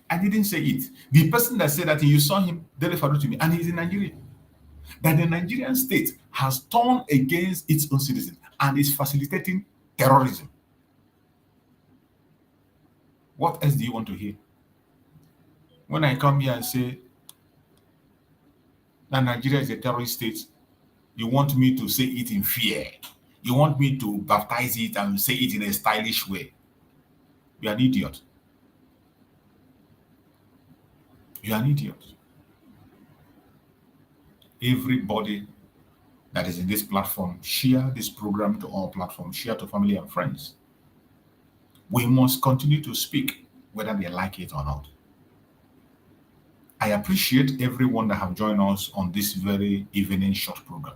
I didn't say it. The person that said that, you saw him deliver to me, and he's in Nigeria. That the Nigerian state has turned against its own citizens and is facilitating terrorism. What else do you want to hear? When I come here and say that Nigeria is a terrorist state, you want me to say it in fear. You want me to baptize it and say it in a stylish way. You're an idiot. You're an idiot. Everybody that is in this platform, share this program to all platforms, share to family and friends. We must continue to speak, whether they like it or not. I appreciate everyone that have joined us on this very evening short program.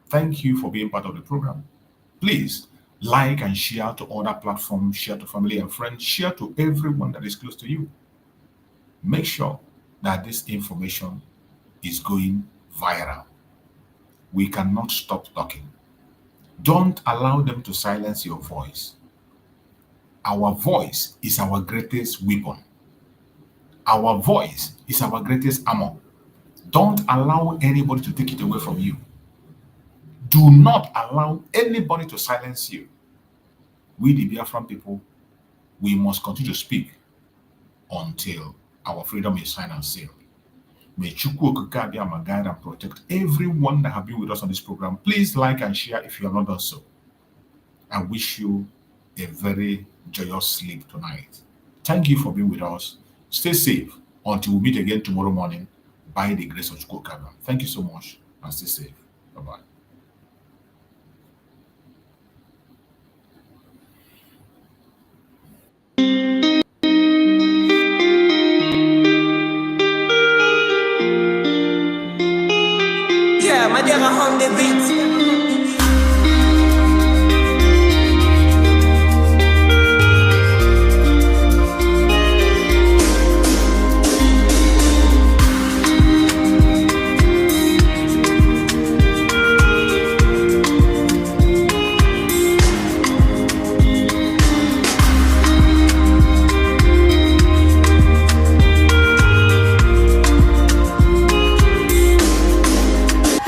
Thank you for being part of the program. Please like and share to other platforms, share to family and friends, share to everyone that is close to you. Make sure that this information is going viral. We cannot stop talking. Don't allow them to silence your voice. Our voice is our greatest weapon. Our voice is our greatest armor. Don't allow anybody to take it away from you. Do not allow anybody to silence you. We, the Biafran people, we must continue to speak until our freedom is signed and sealed. May Chukwu Okike Abiyama guide and protect everyone that have been with us on this program. Please like and share if you have not done so. I wish you a very joyous sleep tonight. Thank you for being with us. Stay safe until we meet again tomorrow morning by the grace of Chukwu Okike. Thank you so much and stay safe. Bye-bye. Yeah, my dear, on the beat.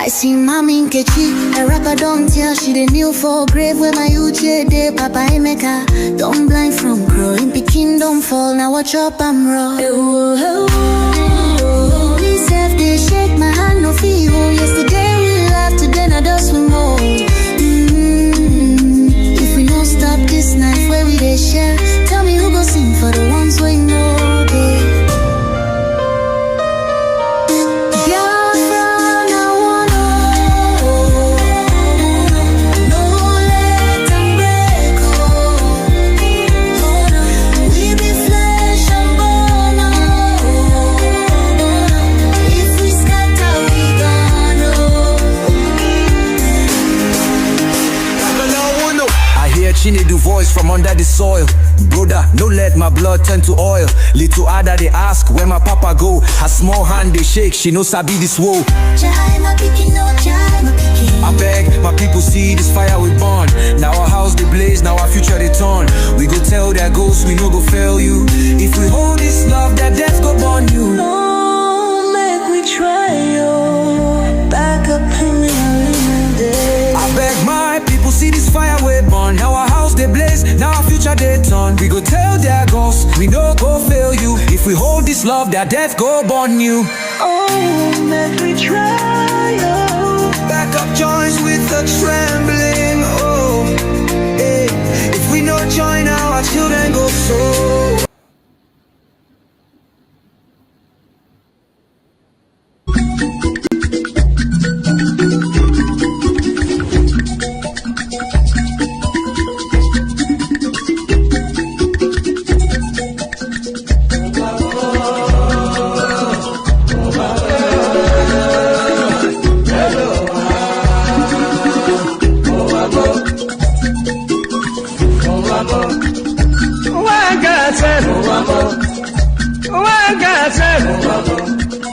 See mommy Nkechi, a rapper don't tell she the kneel for grave where my uche de Papa Emeka. Don't blind from growing, Peking don't fall, now watch up I'm raw. Me self they shake my hand no feel. Yesterday we laughed, today I just we more. If we don't stop this night where we they share, tell me who go sing for the ones we know they. Chinedu voice from under the soil. Brother, no let my blood turn to oil. Little Ada they ask where my papa go. Her small hand they shake, she no sabi this woe. I beg my people see this fire we burn. Now our house they blaze, now our future they turn. We go tell their ghosts we no go fail you. If we hold this love, that death go burn you. No, make we try yo. Back up in the day. I beg my people see this fire we burn. Now our house they blaze, now our future they turn. We go tell their ghosts we no go fail you. If we hold this love, that death go burn you. Oh, make we try yo. Back up joints with a trembling. Oh, hey. If we no join now, our children go so.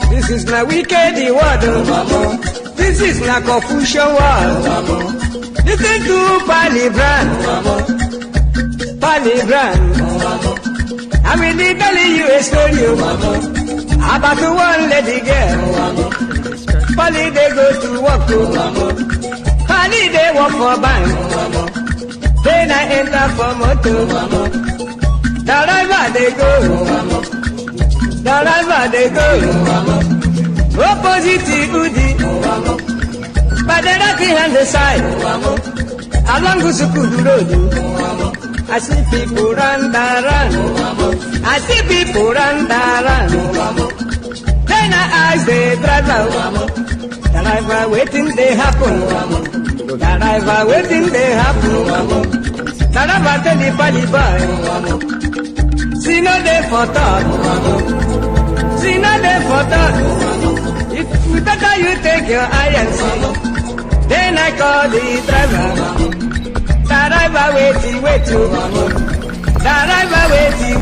This is my wicked word. This is my Confucian word. Listen to Palibran. I will be telling you a story about one lady girl. Polly they go to work. Polly they work for bank. Then I enter for motor. driver they go, driver they go. Opposite Udi, but the rocking on the side, along Gusukudu Road. I see people run, I see people run, Then I ask the driver waiting they happen, driver waiting they happen. Driver tell the Palibai, see no day for thought, see no day for thought. If better you take your eye and see, then I call the driver. Driver waiting, driver waiting.